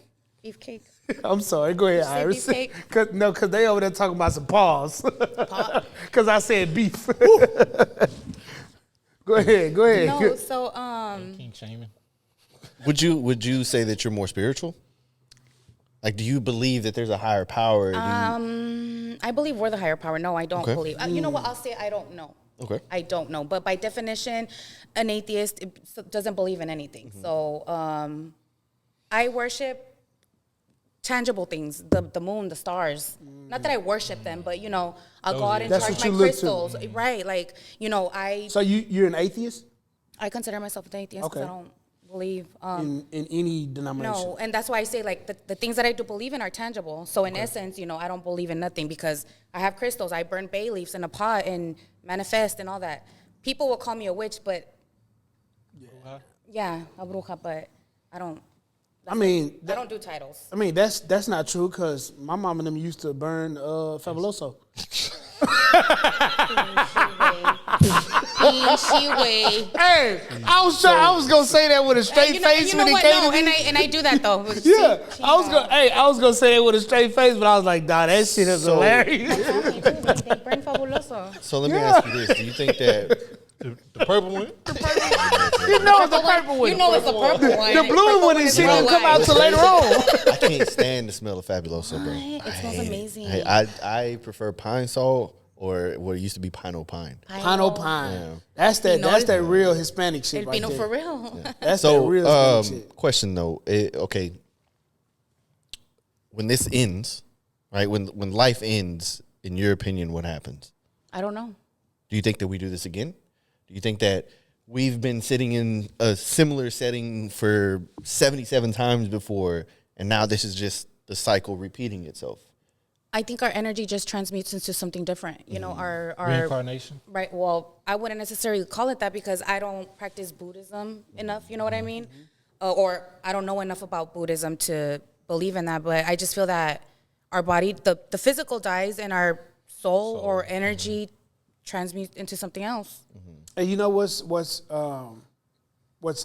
Beefcake. I'm sorry. Go ahead, Did you say Iris. beefcake? Because they over there talking about some paws. Because I said beef. Go ahead. No, so King shaming. Would you say that you're more spiritual? Like, do you believe that there's a higher power? I believe we're the higher power. No, I don't Okay. believe. You know what? I'll say I don't know. Okay. I don't know. But by definition, an atheist doesn't believe in anything. So I worship tangible things, the moon, the stars. Not that I worship them, but, I'll go out and That's charge what my you look to. crystals. Right. Like, So you're an atheist I consider myself an atheist because Okay. I don't believe. in any denomination? No, and that's why I say, like, the things that I do believe in are tangible. So in essence, I don't believe in nothing because I have crystals. I burn bay leaves in a pot and manifest and all that. People will call me a witch, but yeah, a bruja, but I don't. I mean, I don't do titles. that's not true because my mom and them used to burn Fabuloso. Way. Hey, I was gonna say that with a straight face when it what? came No, to me. and I do that though. Yeah, I was gonna say that with a straight face, but I was like, nah, that shit is hilarious. They burn fabuloso. So let me ask you this: do you think that The purple one? You know it's the purple one. You know it's the purple one. The blue one and shit real didn't come life. out till later on. I can't stand the smell of Fabuloso, bro? It smells amazing. I prefer pine salt or what used to be pine pine. Pino pine. Yeah. That's that. Pino That's is- that real Hispanic shit El right Pino there. for real. That's that real Hispanic shit. Question though, okay, when this ends, right? When life ends, in your opinion, what happens? I don't know. Do you think that we do this again? Do you think that we've been sitting in a similar setting for 77 times before, and now this is just the cycle repeating itself? I think our energy just transmutes into something different. Our Reincarnation? right. Well, I wouldn't necessarily call it that because I don't practice Buddhism enough. You know what I mean? Or I don't know enough about Buddhism to believe in that. But I just feel that our body, the physical dies, and our soul or energy transmutes into something else. And you know what's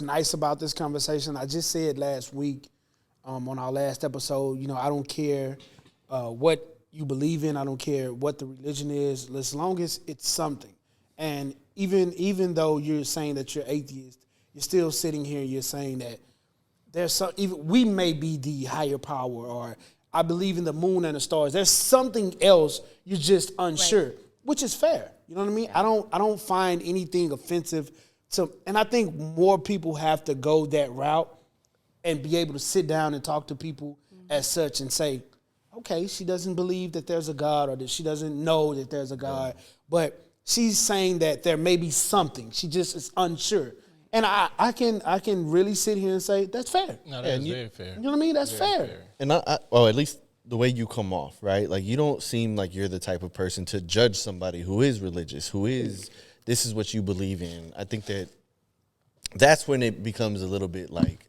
nice about this conversation? I just said last week on our last episode. I don't care what you believe in. I don't care what the religion is, as long as it's something. And even though you're saying that you're atheist, you're still sitting here and you're saying that there's some. Even we may be the higher power, or I believe in the moon and the stars. There's something else you're just unsure, which is fair. You know what I mean? I don't find anything offensive and I think more people have to go that route and be able to sit down and talk to people as such and say, okay, she doesn't believe that there's a God or that she doesn't know that there's a God, but she's saying that there may be something. She just is unsure. And I can really sit here and say, that's fair. No, that's very fair. You know what I mean? That's fair. And well, at least the way you come off, right? Like, you don't seem like you're the type of person to judge somebody who is religious, who is, this is what you believe in. I think that's when it becomes a little bit like,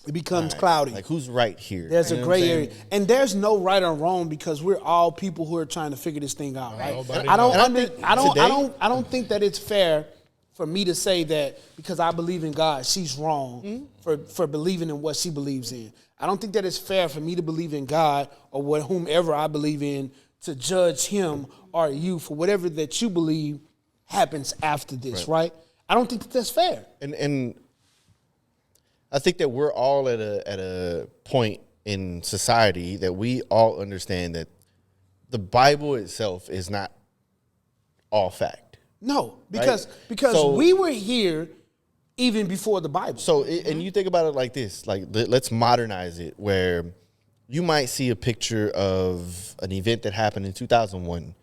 it becomes cloudy. Like, who's right here? There's a gray area. And there's no right or wrong because we're all people who are trying to figure this thing out, right? I don't think that it's fair for me to say that because I believe in God, she's wrong for believing in what she believes in. I don't think that it's fair for me to believe in God or whomever I believe in to judge him or you for whatever that you believe happens after this, right? I don't think that's fair. And I think that we're all at a point in society that we all understand that the Bible itself is not all fact. No, because we were here even before the Bible. So, and you think about it like this, like let's modernize it, where you might see a picture of an event that happened in 2001.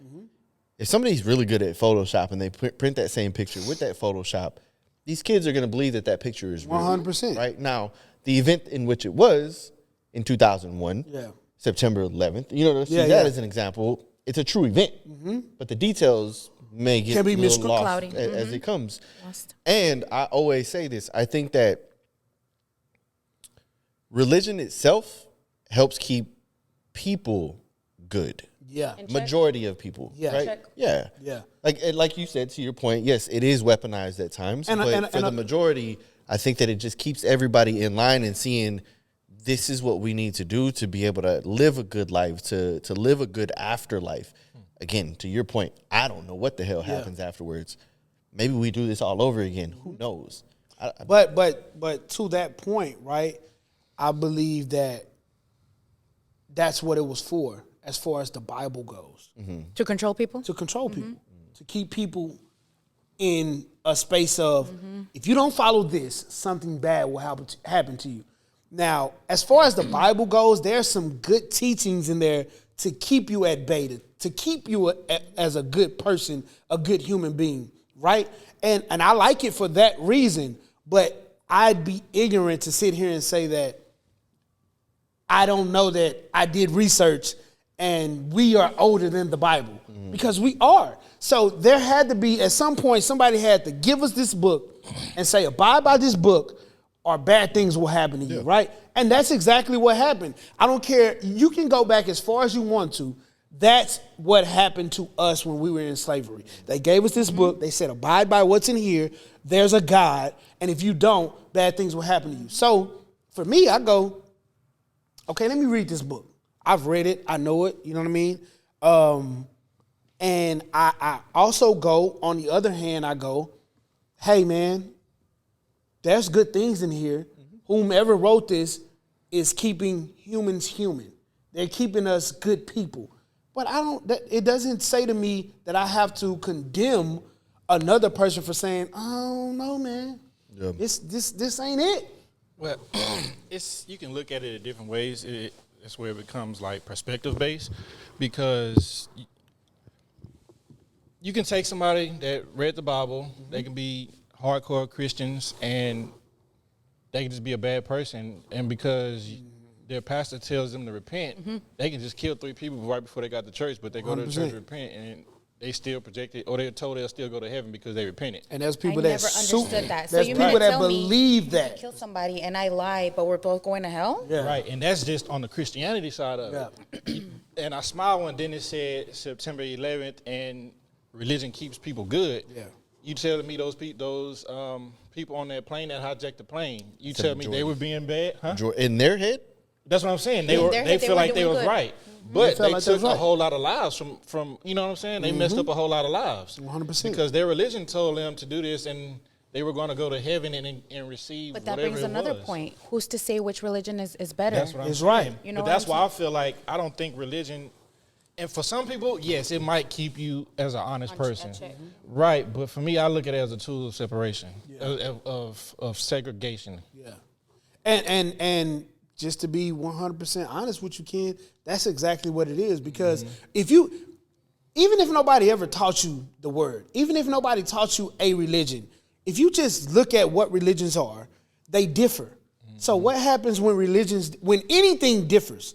If somebody's really good at Photoshop and they print that same picture with that Photoshop, these kids are going to believe that picture is real. 100%. Right? Now, the event in which it was in 2001, September 11th, see that as an example. It's a true event, but the details may get be a little lost cloudy. as it comes. And I always say this. I think that religion itself helps keep people good. Yeah. Majority of people. Yeah. Right? Check. Yeah. Yeah. Like you said, to your point, yes, it is weaponized at times. But for the majority, I think that it just keeps everybody in line and seeing this is what we need to do to be able to live a good life, to live a good afterlife. Again, to your point, I don't know what the hell happens afterwards. Maybe we do this all over again. Who knows? But to that point, right, I believe that that's what it was for, as far as the Bible goes. To control people? To control people. To keep people in a space of, if you don't follow this, something bad will happen to you. Now, as far as the Bible goes, there's some good teachings in there to keep you at bay, to keep you as a good person, a good human being, right? And I like it for that reason, but I'd be ignorant to sit here and say that I don't know that I did research and we are older than the Bible, because we are. So there had to be, at some point, somebody had to give us this book and say, abide by this book or bad things will happen to you, right? And that's exactly what happened. I don't care. You can go back as far as you want to. That's what happened to us when we were in slavery. They gave us this book. They said, abide by what's in here. There's a God. And if you don't, bad things will happen to you. So for me, I go, okay, let me read this book. I've read it. I know it. You know what I mean? And I also go, on the other hand, I go, hey, man, there's good things in here. Whomever wrote this is keeping humans human. They're keeping us good people. But it doesn't say to me that I have to condemn another person for saying, oh, no, man. Yeah. This ain't it. Well, you can look at it in different ways. That's where it becomes like perspective based, because you can take somebody that read the Bible, they can be hardcore Christians, and they can just be a bad person, and because their pastor tells them to repent, they can just kill 3 people right before they got to church, but they go to the church to repent, and they still projected, or they're told they'll still go to heaven because they repented. And there's people I never understood that. So there's you people mean to that tell believe me that. I kill somebody and I lie, but we're both going to hell? Yeah. Right, and that's just on the Christianity side of it. And I smiled when Dennis said September 11th and religion keeps people good. Yeah. You telling me those people on that plane that hijacked the plane, you tell me they were being bad? Huh? In their head? That's what I'm saying. They feel like they was right. But they took a whole lot of lives from you know what I'm saying? They messed up a whole lot of lives. 100%. Because their religion told them to do this, and they were going to go to heaven and receive whatever it was. But that brings another point. Who's to say which religion is better? That's what I'm saying. Right. You know, but that's why I feel like I don't think religion And for some people, yes, it might keep you as an honest person. check. Right, but for me, I look at it as a tool of separation, of segregation. Yeah. And just to be 100% honest with you, Ken, that's exactly what it is. Because even if nobody ever taught you the word, even if nobody taught you a religion, if you just look at what religions are, they differ. So what happens when anything differs?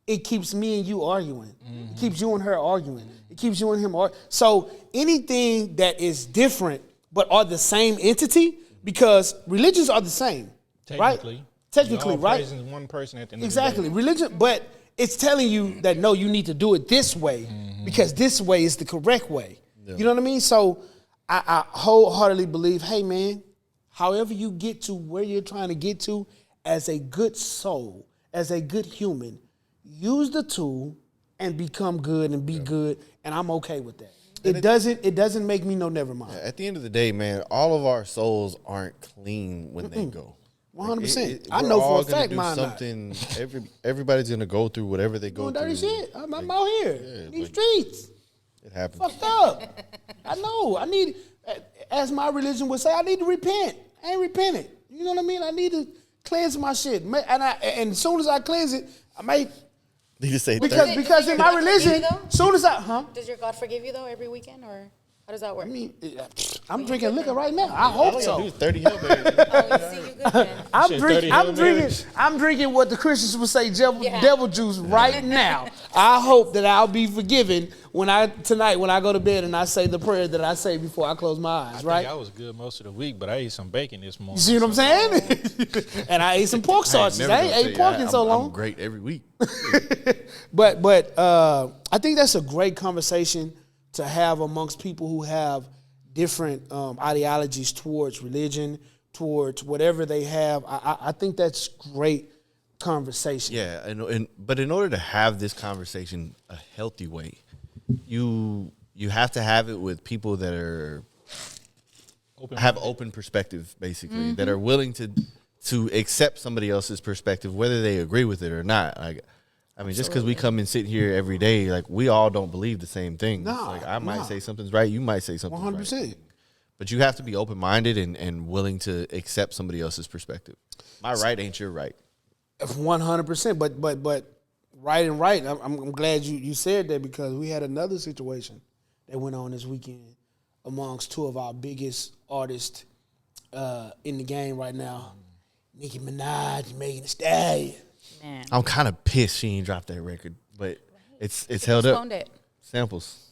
It keeps me and you arguing. It keeps you and her arguing. It keeps you and him arguing. So anything that is different but are the same entity, because religions are the same, Technically. right? Technically, You're all right? praising one person at the end Exactly. of the day. Religion, but it's telling you that, no, you need to do it this way because this way is the correct way. You know what I mean? So I wholeheartedly believe, hey, man, however you get to where you're trying to get to as a good soul, as a good human, use the tool and become good and be good, and I'm okay with that. It doesn't make me no never mind. At the end of the day, man, all of our souls aren't clean when they go. 100%. I We're know all for a gonna fact do mine not. something. Everybody's gonna go through whatever they go Doing through. dirty shit. I'm out here in these like- streets. It happens. Fucked up. I know. I need, as my religion would say, I need to repent. I ain't repented. You know what I mean? I need to cleanse my shit. And as soon as I cleanse it, I might, They just say because thirty. because in my God forgive you, religion, though? soon as I, Does your God forgive you though every weekend, or how does that work? I mean, I'm drinking liquor right now. I hope All you gotta do so. is 30 Hellberry. Oh, see, you good then. I'm drinking what the Christians would say Yeah. devil juice right now. I hope that I'll be forgiven tonight when I go to bed and I say the prayer that I say before I close my eyes, I right? think I was good most of the week, but I ate some bacon this morning. You see what I'm saying? And I ate some pork sausages. I ain't ate pork in so long. I'm great every week. But I think that's a great conversation to have amongst people who have different ideologies towards religion, towards whatever they have. I think that's great conversation. Yeah, but in order to have this conversation a healthy way, you have to have it with people that are have open perspective, basically, that are willing to accept somebody else's perspective, whether they agree with it or not. Like, I mean, just because we come and sit here every day, like, we all don't believe the same thing. Nah, like, I might nah. say something's right, you might say something's 100%. right. But you have to be open-minded and willing to accept somebody else's perspective. My right ain't your right. 100%. But right and right. I'm glad you said that, because we had another situation that went on this weekend amongst two of our biggest artists in the game right now, Nicki Minaj, Megan Thee Stallion. Man. I'm kind of pissed she ain't dropped that record, but it's held up. Postponed it. Samples.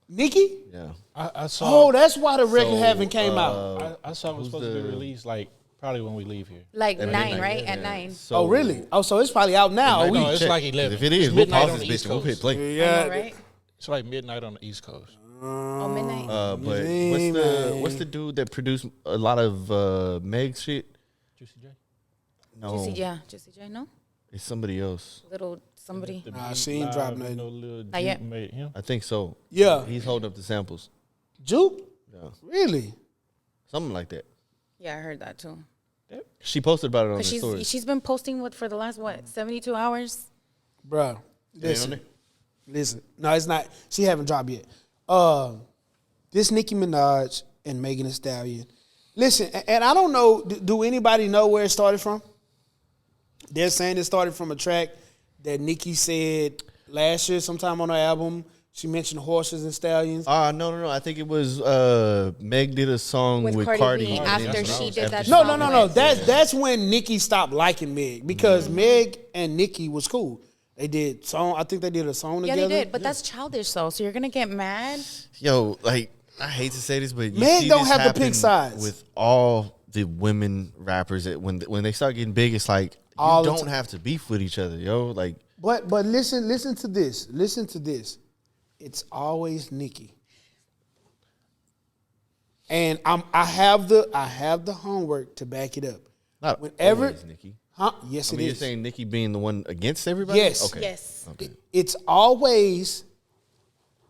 Nicki? Yeah. I saw. Oh, that's why the record So, haven't came out. I saw it was supposed to be released like probably when we leave here. Like At 9, midnight, right? yeah. At 9. So, Oh, really? Oh, so it's probably out now. Midnight, No, it's check. like 11. If it is, It's we'll midnight pause on this the bitch East and we'll hit Coast. play. I know, right? It's like midnight on the East Coast. Oh, midnight. But what's the dude that produced a lot of Meg shit? Juicy J. No, Juicy J, no? it's somebody else. Little somebody. Nah, she ain't dropped nothing. No little Not yet. Juke made him. I think so. Yeah. He's holding up the samples. Juke? Yeah, Really? something like that. Yeah, I heard that too. She posted about it on the Because story. she's been posting for the last, 72 hours? Bruh, It ain't on listen. there? Listen. No, it's not. She haven't dropped yet. This Nicki Minaj and Megan Thee Stallion. Listen, and I don't know, do anybody know where it started from? They're saying it started from a track that Nicki said last year sometime on her album. She mentioned horses and stallions. No. I think it was Meg did a song with Cardi B Cardi. after she did that No. song. That's when Nicki stopped liking Meg, because Meg and Nicki was cool. They did song. I think they did a song Yeah, together. they did, but that's childish though. So you're gonna get mad. Yo, like, I hate to say this, but you Meg see don't this have to pick happen sides. with all the women rappers. That when they start getting big, it's like, All you the don't time. have to beef with each other, yo. Like, But listen to this. Listen to this. It's always Nicki. And I have the homework to back it up. not Whenever- always Nicki. Huh? Yes, I mean, it you're is. saying Nicki being the one against everybody? Yes. Okay. Yes. Okay. It's always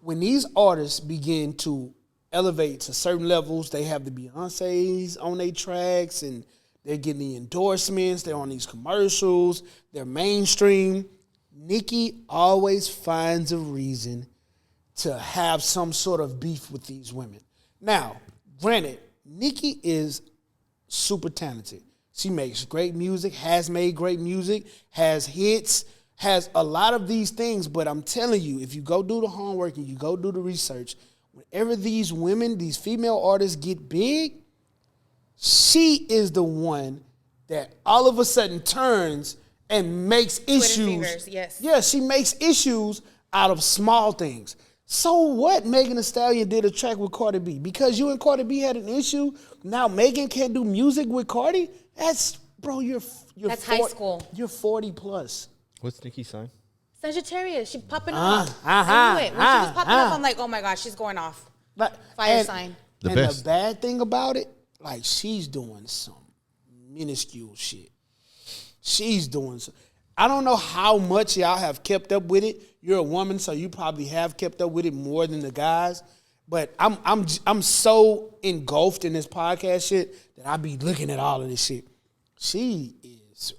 when these artists begin to elevate to certain levels, they have the Beyoncés on their tracks and they're getting the endorsements, they're on these commercials, they're mainstream. Nicki always finds a reason to have some sort of beef with these women. Now, granted, Nicki is super talented. She makes great music, has made great music, has hits, has a lot of these things. But I'm telling you, if you go do the homework and you go do the research, whenever these women, these female artists get big, she is the one that all of a sudden turns and makes issues. Fingers, yes. Yeah, she makes issues out of small things. So what? Megan Thee Stallion did a track with Cardi B. Because you and Cardi B had an issue, now Megan can't do music with Cardi? That's, bro, you're That's high school. You're 40 plus. What's Nicki's sign? Sagittarius, she popping off. I knew it. When she was popping off, I'm like, oh my gosh, she's going off. Fire sign. The and best. the bad thing about it, like, she's doing some minuscule shit. She's doing some. I don't know how much y'all have kept up with it. You're a woman, so you probably have kept up with it more than the guys. But I'm so engulfed in this podcast shit that I be looking at all of this shit. She is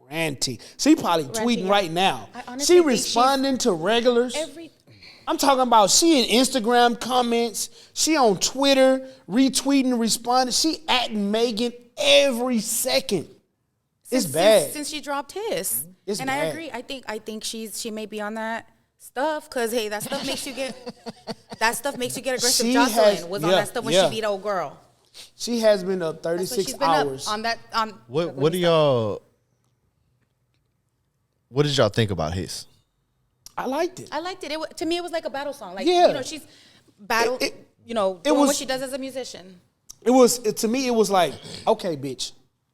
ranting. She probably tweeting right now. She responding to regulars. I'm talking about she in Instagram comments. She on Twitter retweeting, responding. She atting Megan every second. It's bad. Since she dropped his. It's and bad. I agree. I think she may be on that stuff because hey, that stuff makes you get aggressive. She Jocelyn was on that stuff when she beat old girl. She has been up 36 hours. On that. What do y'all? What did y'all think about his? I liked it. I liked it. To me, it was like a battle song. Like she's battle. Doing what she does as a musician. To me, it was like, okay, bitch,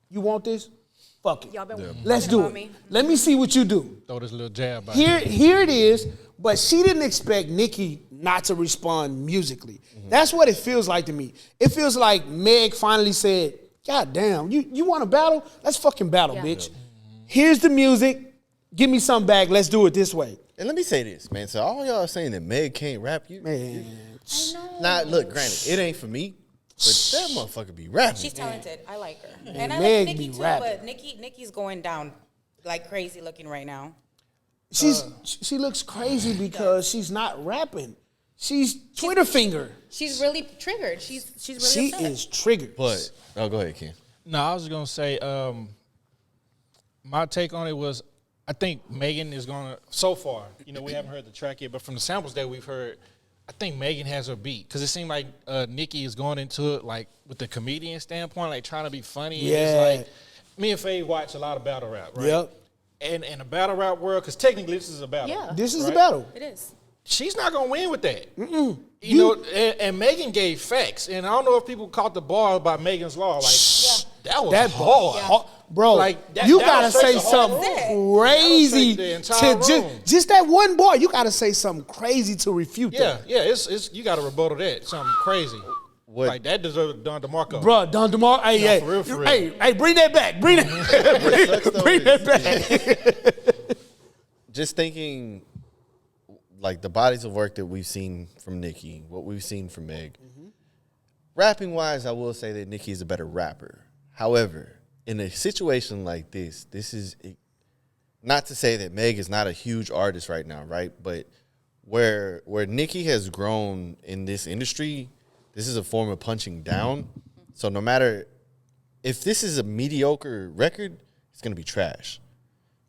you want this? Fuck it. Y'all been Let's do it. me. Let me see what you do. Throw this little jab out. Here it is, but she didn't expect Nicki not to respond musically. Mm-hmm. That's what it feels like to me. It feels like Meg finally said, God damn, you want to battle? Let's fucking battle, bitch. Here's the music. Give me something back. Let's do it this way. And let me say this, man. So all y'all saying that Meg can't rap, Man. I know. Nah, look, granted, it ain't for me, but that motherfucker be rapping. She's talented. I like her. And I Meg like be Nicki too, rapping. but Nicki's going down like crazy looking right now. She looks crazy because she's not rapping. She's Twitter finger. She's really triggered. She's really She upset. is triggered. But go ahead, Ken. No, I was just gonna say, my take on it was, I think Megan is gonna. So far, we haven't heard the track yet, but from the samples that we've heard, I think Megan has her beat because it seemed like Nicki is going into it like with the comedian standpoint, like trying to be funny. Yeah. It's like me and Faye watch a lot of battle rap, right? Yep. And in the battle rap world, because technically this is a battle. Yeah. This is right? a battle. It is. She's not gonna win with that. Mm-mm. You know, and Megan gave facts, and I don't know if people caught the bar by Megan's Law. Like that was hard. Yeah. Bro, Like, that- you that gotta was say such a hard something room. crazy That was like the entire to room. just that one bar. You gotta say something crazy to refute Yeah, that. yeah, it's you got to rebuttal that something crazy. What? Like that deserves Don DeMarco. Bro, Don DeMar, hey, for real, for real. hey, bring that back. Bring that, bring that back. Just thinking, like the bodies of work that we've seen from Nicki, what we've seen from Meg. Rapping wise, I will say that Nicki is a better rapper. However, in a situation like this is not to say that Meg is not a huge artist right now, right? But where Nicki has grown in this industry, this is a form of punching down. So no matter if this is a mediocre record, it's gonna be trash.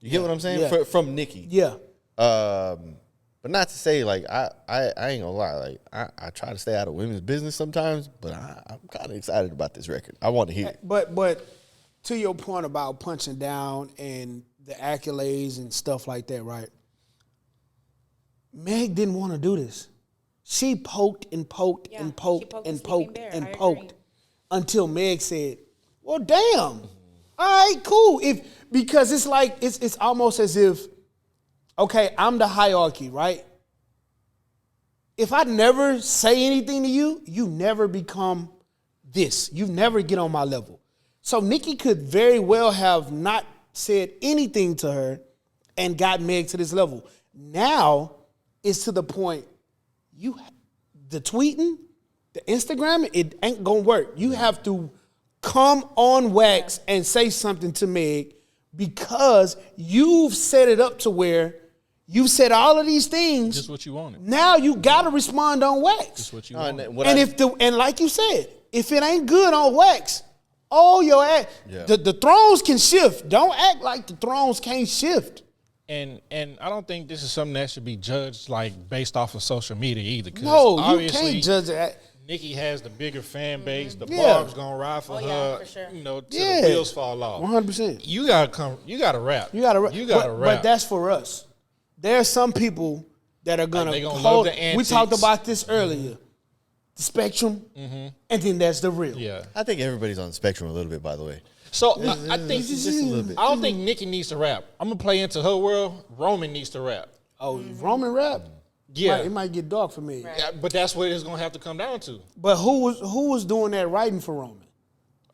You get what I'm saying? Yeah. From Nicki. Yeah. But not to say like I ain't gonna lie, like I try to stay out of women's business sometimes, but I'm kind of excited about this record. I want to hear it. But to your point about punching down and the accolades and stuff like that, right? Meg didn't want to do this. She poked and poked Yeah, and she poked poked and the sleeping poked bear. and I poked agree. until Meg said, "Well, damn, all right, cool." Because it's like it's almost as if, okay, I'm the hierarchy, right? If I never say anything to you, you never become this. You never get on my level. So Nicki could very well have not said anything to her and got Meg to this level. Now it's to the point the tweeting, the Instagram, it ain't gonna work. You have to come on wax and say something to Meg because you've set it up to where You said all of these things. Just what you wanted. Now you gotta respond on wax. Just what you And wanted. what And I- and like you said, if it ain't good on wax, oh your ass, Yeah. the thrones can shift. Don't act like the thrones can't shift. And I don't think this is something that should be judged like based off of social media either. 'Cause No, you obviously, can't judge that. Nikki has the bigger fan base. The Yeah. barb's gonna ride for Oh, her. yeah, for sure. You know, till Yeah. the wheels fall off. 100%. You gotta come. You gotta rap. You gotta, You gotta but, rap. But that's for us. There are some people that are gonna, they gonna hold. love the We talked antics. about this earlier. The spectrum, and then there's the real. yeah. I think everybody's on the spectrum a little bit, by the way. So I think Just a little bit. I don't think Nikki needs to rap. I'm gonna play into her world. Roman needs to rap. Oh, Roman rap. Yeah. it might get dark for me. Yeah, but that's what it's gonna have to come down to. But who was doing that writing for Roman?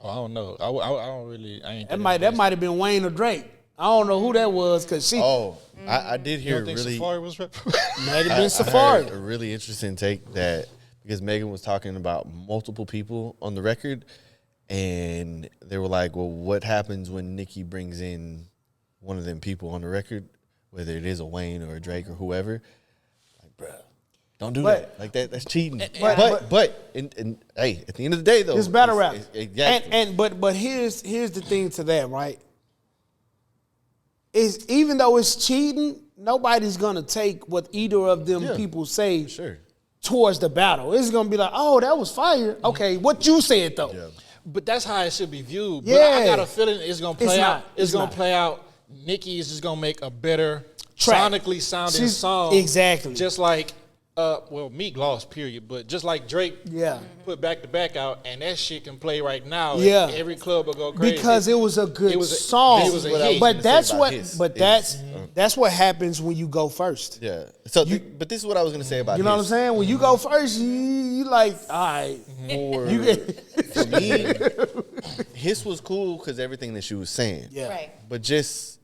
Oh, I don't know. I don't really. I ain't. That might have been Wayne or Drake. I don't know who that was because she Oh, I did You hear don't think really. Safari was rap? might have I been Safari. heard a really interesting take that because Megan was talking about multiple people on the record, and they were like, "Well, what happens when Nicki brings in one of them people on the record, whether it is a Wayne or a Drake or whoever?" Like, bruh, don't do But- that. Like that's cheating. but- But and hey, at the end of the day, though, It's battle rap. Exactly. But here's the thing to that, right? Is even though it's cheating, nobody's gonna take what either of them Yeah. people say Sure. towards the battle. It's gonna be like, oh, that was fire. Okay, what you said though. Yeah. But that's how it should be viewed. But Yeah. I got a feeling it's gonna play It's out. not. It's It's gonna not. play out. Nikki is just gonna make a better, Track. sonically sounding She's- song. exactly. Just like, Meek lost, period. But just like Drake, Yeah. put back to back out, and that shit can play right now. Yeah. Every club will go crazy Because it was a good It was a- song. it was a hit. But that's Say what. about his But is- that's what happens when you go first. Yeah. So, but this is what I was gonna say about You know what I'm his. saying? When you go first, you like, all right. For, You get, for me, his was cool because everything that she was saying. yeah. Right. But just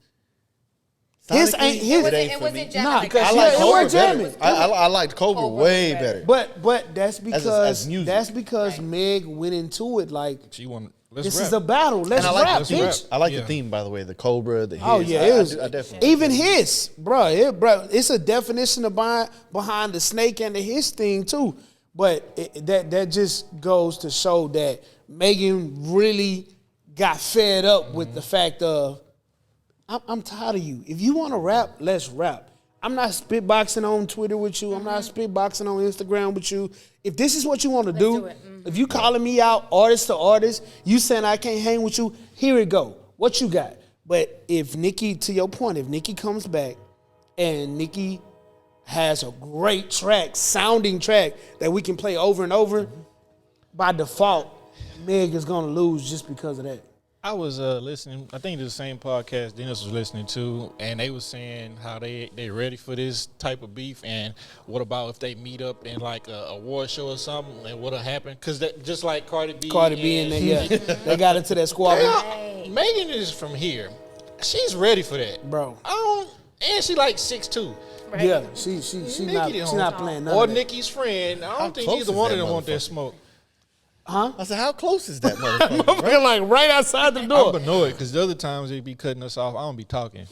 His sonically, ain't his. it ain't It for wasn't me. jamming Nah, like because that. I yeah, like it Cobra weren't better. jamming. I liked Cobra Cobra way was better. But that's because music. that's because Meg went into it like She won. Let's this rap. is a battle. Let's And I like rap, the theme. bitch. I like Yeah. the theme, by the way. The Cobra, the his. Oh yeah, I it was. definitely. Even his, bro. It's a definition of behind the snake and the his thing too. But that just goes to show that Megan really got fed up with the fact of I'm tired of you. If you want to rap, let's rap. I'm not spitboxing on Twitter with you. I'm not spitboxing on Instagram with you. If this is what you want to do, do it. if you calling me out artist to artist, you saying I can't hang with you, here it go. What you got? But if Nikki, to your point, if Nikki comes back and Nikki has a great track, sounding track that we can play over and over, by default, Meg is gonna lose just because of that. I was listening. I think the same podcast Dennis was listening to, and they was saying how they ready for this type of beef. And what about if they meet up in like a award show or something, and what'll happen? Because just like Cardi B, And that, yeah, they got into that squabble, Megan is from here. She's ready for that, bro. And she like 6'2". Right. Yeah, she not playing none Or of that. Nikki's friend. I don't think close either is one of that them want that motherfucker? smoke. I said, how close is that motherfucker? I'm right? like right outside the I'm door. annoyed because the other times they be cutting us off. I don't be talking.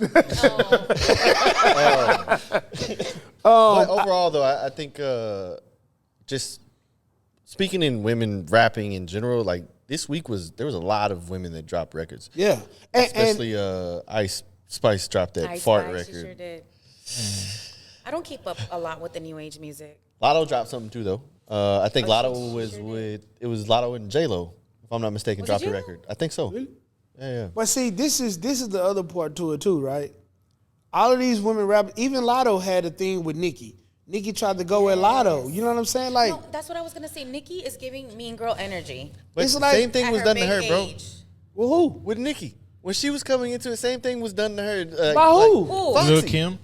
But overall, though, I think just speaking in women rapping in general, like this week there was a lot of women that dropped records. Yeah, and Especially Ice Spice dropped that Ice fart Spice, she record. sure did. I don't keep up a lot with the new age music. Lotto dropped something too, though. I think Oh, Lotto she was sure with Lotto and J Lo, if I'm not mistaken, Was it dropped a J.Lo? record. I think so. Yeah. but see, this is the other part to it too, right? All of these women rap. Even Lotto had a thing with Nicki. Nicki tried to go at Lotto. You know what I'm saying? Like, No, that's what I was gonna say. Nikki is giving Mean Girl energy. But It's the like- same thing At was done to big her, bro. age. well, who? With Nicki. When she was coming into it, same thing was done to her. By who? Who? Foxy. Lil' Kim.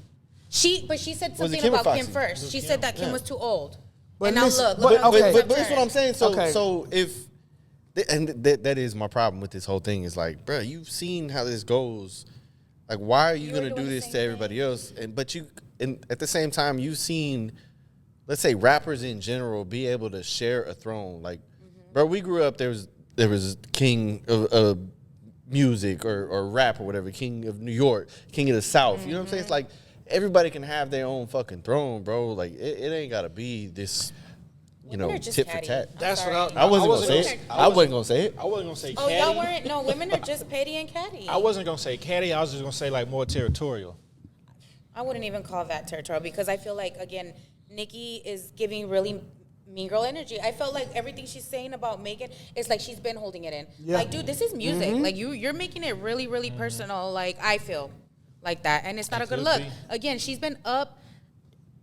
But she said Was it something Kim or about Kim Foxy? first. She said that Kim was too old. But and now listen, look but- how okay. things But have that's what I'm turned. saying. So Okay. so if and that is my problem with this whole thing is like, bro, you've seen how this goes. Like, why are you You were gonna do doing the this same to everybody else? And at the same time, you've seen, let's say, rappers in general be able to share a throne. Like, bro, we grew up. There was king of music or rap or whatever, king of New York, king of the South. You know what I'm saying? It's like everybody can have their own fucking throne, bro. Like it ain't gotta be this, Women are just tit for catty. tat. I'm That's sorry. what I wasn't gonna say it. I wasn't gonna say it. I wasn't gonna say Oh, catty. y'all weren't? No, women are just petty and catty. I wasn't gonna say catty. I was just gonna say like more territorial. I wouldn't even call that territorial because I feel like, again, Nikki is giving really mean girl energy. I felt like everything she's saying about Megan, it's like she's been holding it in. Yeah. Like, dude, this is music. Like, you're making it really, really personal. Like, I feel like that. And it's not a good could look. be. Again, she's been up,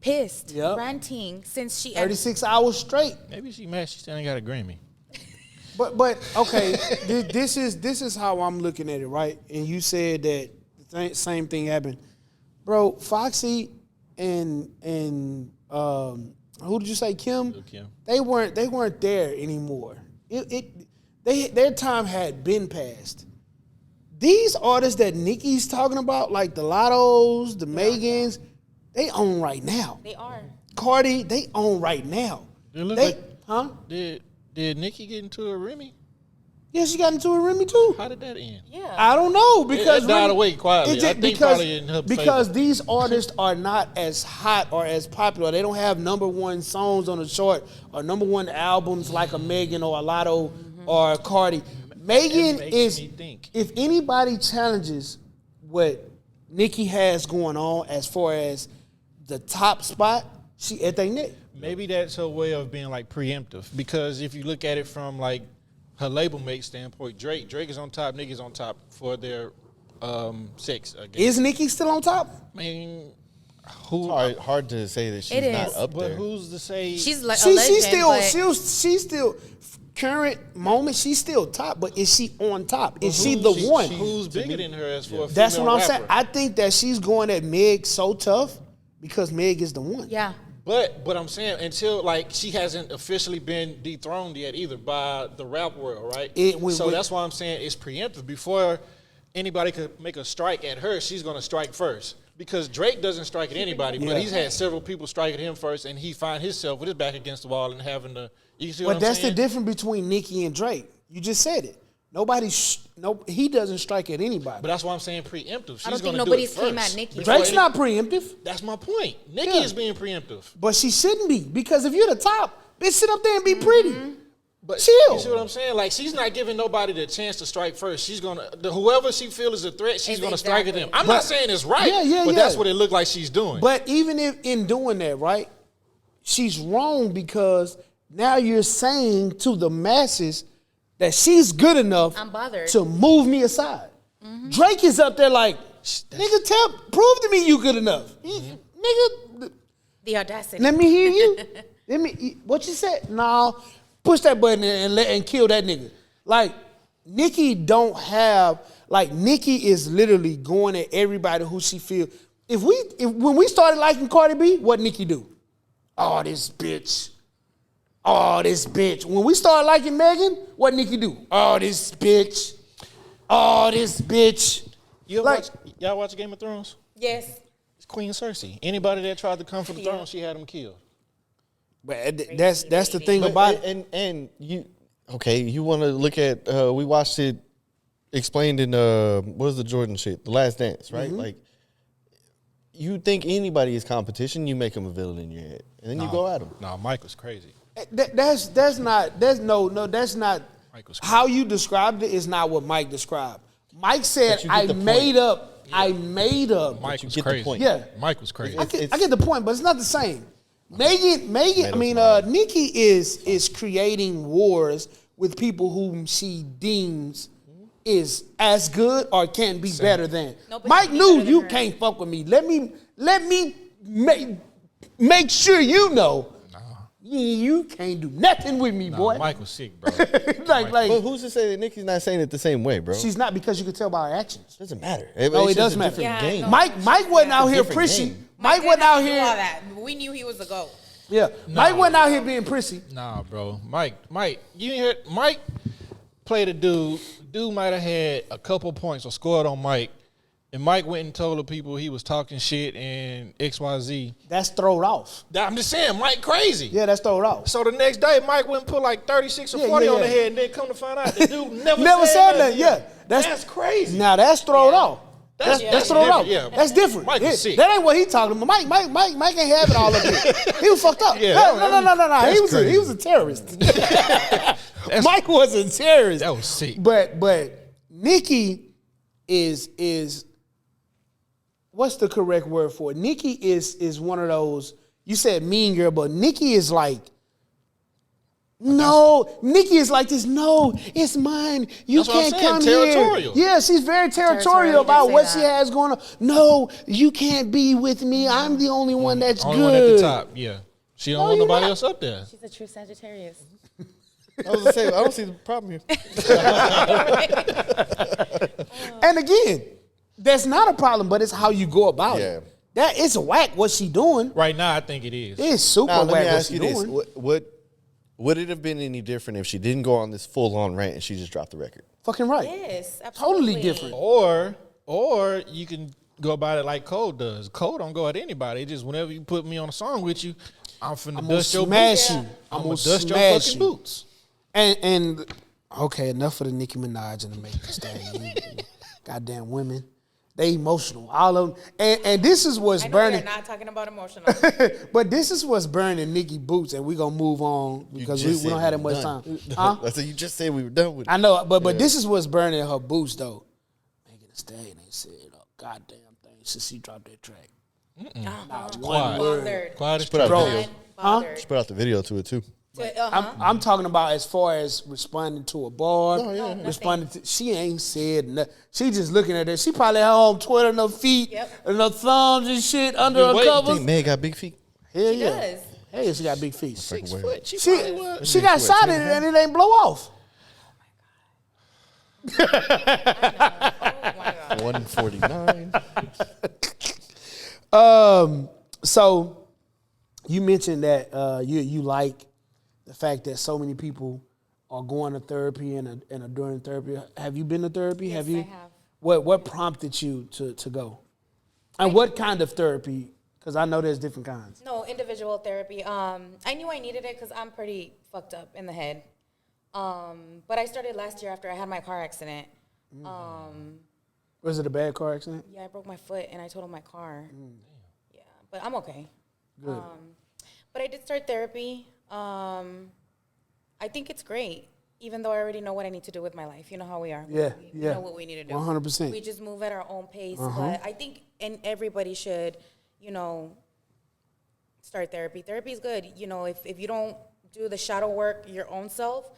pissed, Yep. ranting since she... 36 hours straight. Maybe she mad she still ain't got a Grammy. But okay, this is how I'm looking at it, right? And you said that the same thing happened, bro. Foxy and who did you say, Kim? Kim. They weren't there anymore. Their time had been passed. These artists that Nicki's talking about, like the Lottos, the Megans, they own right now. They are. Cardi, they own right now. It look They, like- huh? Did Nicki get into a Remy? Yeah, she got into a Remy too. How did that end? Yeah. I don't know because It died Remy- away quietly. it I just- think probably in her because favor. these artists are not as hot or as popular. They don't have #1 songs on the chart or #1 albums like a Megan or a Lotto or a Cardi. Megan makes is, me think. if anybody challenges what Nicki has going on as far as the top spot, she at their neck. Maybe that's her way of being like preemptive. Because if you look at it from like her label mate standpoint, Drake is on top, Nicki's on top for their sex. I guess. Is Nicki still on top? I mean, who? Hard to say that she's It not is. up But there. who's to say? She's like a She's legend, she's still current moment. She's still top, but is she on top? Is she the Who's- one? Who's bigger than her as for a female That's what I'm saying. rapper? I think that she's going at Meg so tough because Meg is the one. Yeah. But I'm saying until like she hasn't officially been dethroned yet either by the rap world, right? So that's why I'm saying it's preemptive. Before anybody could make a strike at her, she's gonna strike first. Because Drake doesn't strike at anybody, Yeah. but he's had several people strike at him first, and he find himself with his back against the wall and having to. You see what But I'm that's saying? the difference between Nicki and Drake. You just said it. He doesn't strike at anybody. But that's why I'm saying preemptive. She's I don't think gonna nobody's do it came first. at Nicki. Before Drake's any- not preemptive, That's my point. Nicki Yeah. is being preemptive. but she shouldn't be because if you're the top, bitch, sit up there and be pretty. But Chill. you see what I'm saying? Like she's not giving nobody the chance to strike first. She's gonna whoever she feels is a threat, she's gonna strike at them. I'm But- not saying it's right, Yeah, but yeah. that's what it looked like she's doing. But even if in doing that, right, she's wrong because now you're saying to the masses that she's good enough I'm bothered. to move me aside. Drake is up there like, nigga, prove to me you good enough. Nigga, The audacity. let me hear you. What you said? No, push that button and kill that nigga. Like, Nicki don't have, like, Nicki is literally going at everybody who she feel. When we started liking Cardi B, what Nicki do? Oh, this bitch. Oh, this bitch. When we started liking Megan, what Nicki do? Oh, this bitch. Oh, this bitch. You like- y'all watch Game of Thrones? Yes. It's Queen Cersei. Anybody that tried to come for the throne, she had them killed. But that's the thing But- about it. and you want to look at we watched it explained in what was the Jordan shit, The Last Dance, right? Like you think anybody is competition, you make them a villain in your head, and then you go at them. No, Mike was crazy. That's not Mike was crazy. how you described it is not what Mike described. Mike said But you get I the made point. up. I made up. Mike you was get the crazy. point. Yeah. Mike was crazy. I get the point, but it's not the same. Nicki is creating wars with people whom she deems is as good or can be better than. No, but Mike she be knew better than you her. can't fuck with me. Let me make sure you know. You can't do nothing with me, Nah, boy. Mike was sick, bro. like But who's to say that Nicki's not saying it the same way, bro? she's not because you can tell by her actions. doesn't matter. No, it It's just does a matter. different Yeah, game. no. Mike wasn't out here different prissy. game. Mike wasn't out here. All that. We knew he was the GOAT. Yeah, Mike wasn't out here being prissy. Nah, bro. Mike, you ain't heard Mike played a dude. Dude might have had a couple points or scored on Mike. And Mike went and told the people he was talking shit and XYZ. That's thrown off. I'm just saying, Mike crazy. Yeah, that's thrown off. So the next day, Mike went and put like 36 or 40 on the head, and then come to find out the dude never Never said nothing. nothing. Yeah, That's crazy. Now that's thrown off. That's throw it out. Yeah. That's different. Mike was sick. That ain't what he talking about. Mike ain't have it all up here. He was fucked up. Yeah. No. He was a terrorist. Mike was a terrorist. That was sick. But Nikki is what's the correct word for it? Nikki is one of those, you said mean girl, but Nikki is like, no, Nikki is like this. No, it's mine. You That's what I'm can't saying, come territorial. here. Yeah, she's very territorial about what she has going on. No, you can't be with me. I'm the only one that's Only good. one at the top. Yeah. She don't want you're nobody not. else up there. She's a true Sagittarius. I was gonna say, I don't see the problem here. And again, that's not a problem, but it's how you go about Yeah. it. That it's whack what she doing. Right now, I think it is. It's super Now, let whack me what ask she you this: doing. would it have been any different if she didn't go on this full-on rant and she just dropped the record? Fucking right. Yes, absolutely. Totally different. Or you can go about it like Cole does. Cole don't go at anybody. It's just whenever you put me on a song with you, I'm finna I'm dust your gonna boots. smash you. I'm I'm gonna gonna dust your smash fucking you. boots. And okay, enough of the Nicki Minaj and the Megan Thee Stallion. You goddamn women. They emotional. All of them. And this is what's I know burning. we're not talking about emotional. But this is what's burning Nicki boots, and we're gonna move on because we don't have that much time. Huh? I said you just said we were done with it. I know, but this is what's burning her boots though. Megan Thee Stallion ain't said a goddamn thing since she dropped that track. Quiet. Bothered. Quiet as Put out church. the video. Bothered. Just put out the video to it too. I'm talking about as far as responding to a bar, nothing. responding to. She ain't said nothing. She just looking at that. She probably at home twiddling her feet Yep. and her thumbs and shit under her waiting. I covers. think Meg got big feet. Hell She yeah. does. Hey, she got big feet. 6 foot. She got shot in it and it ain't blow off. Oh my God. 149. So you mentioned that you like the fact that so many people are going to therapy and are doing therapy. Have you been to therapy? Yes, have you? I have. What prompted you to go? And what kind of therapy? Because I know there's different kinds. No, individual therapy. I knew I needed it because I'm pretty fucked up in the head. But I started last year after I had my car accident. Was it a bad car accident? Yeah, I broke my foot and I totaled my car. Yeah, but I'm okay. Good. But I did start therapy. I think it's great, even though I already know what I need to do with my life. You know how we are. Yeah, We yeah. know what we need to do. 100%. We just move at our own pace. But I think everybody should, start therapy. Therapy is good. If you don't do the shadow work your own self,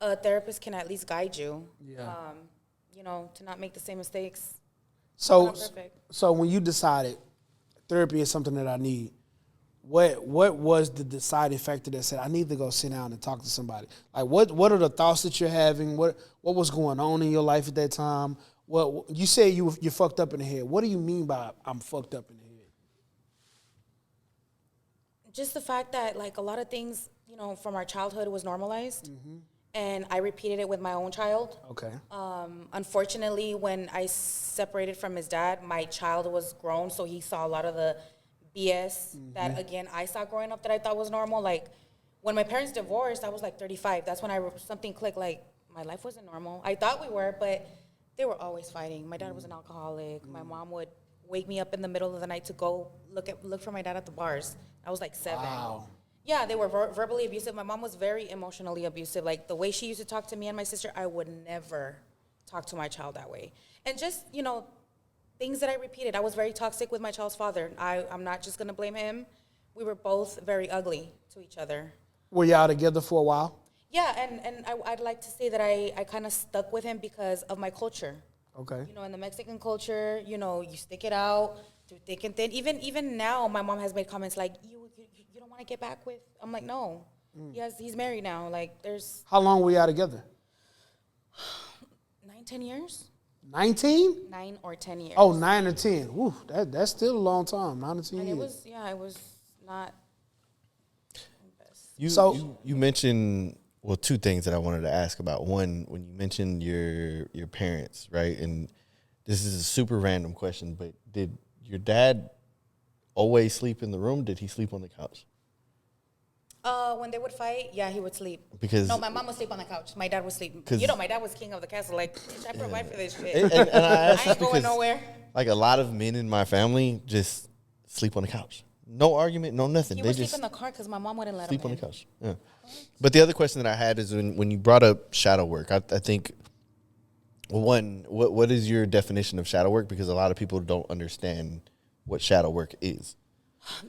a therapist can at least guide you. Yeah. To not make the same mistakes. So, Not perfect. so when you decided therapy is something that I need, what was the deciding factor that said I need to go sit down and talk to somebody? Like what are the thoughts that you're having? What was going on in your life at that time? What you say you're fucked up in the head. What do you mean by I'm fucked up in the head? Just the fact that like a lot of things, from our childhood was normalized, and I repeated it with my own child. Okay. Unfortunately, when I separated from his dad, my child was grown, so he saw a lot of the BS that, again, I saw growing up that I thought was normal. Like, when my parents divorced, I was like 35. That's when something clicked, like, my life wasn't normal. I thought we were, but they were always fighting. My dad was an alcoholic. My mom would wake me up in the middle of the night to go look for my dad at the bars. I was like 7. Wow. Yeah, they were verbally abusive. My mom was very emotionally abusive. Like, the way she used to talk to me and my sister, I would never talk to my child that way. And just, things that I repeated. I was very toxic with my child's father. I'm not just going to blame him. We were both very ugly to each other. Were y'all together for a while? Yeah, and I'd like to say that I kind of stuck with him because of my culture. Okay. In the Mexican culture, you stick it out through thick and thin. Even now, my mom has made comments like, you don't want to get back with? I'm like, no. He's married now. Like, there's How long were y'all together? 9-10 years. 19? 9 or 10 years. Oh, 9 or 10. Woo, that's still a long time. 9 or 10 And years. it was not. You mentioned two things that I wanted to ask about. One, when you mentioned your parents, right? And this is a super random question, but did your dad always sleep in the room? Did he sleep on the couch? When they would fight, yeah, he would sleep. Because- no, my mom would sleep on the couch. My dad would sleep. 'Cause- You know, my dad was king of the castle. Like, bitch, I provide for this shit. And I ask I ain't this going because, nowhere. like, a lot of men in my family just sleep on the couch. No argument, no nothing. He They would sleep just in the car because my mom wouldn't let sleep him on in. the couch. Yeah. But the other question that I had is when you brought up shadow work, I think, well, one, what is your definition of shadow work? Because a lot of people don't understand what shadow work is.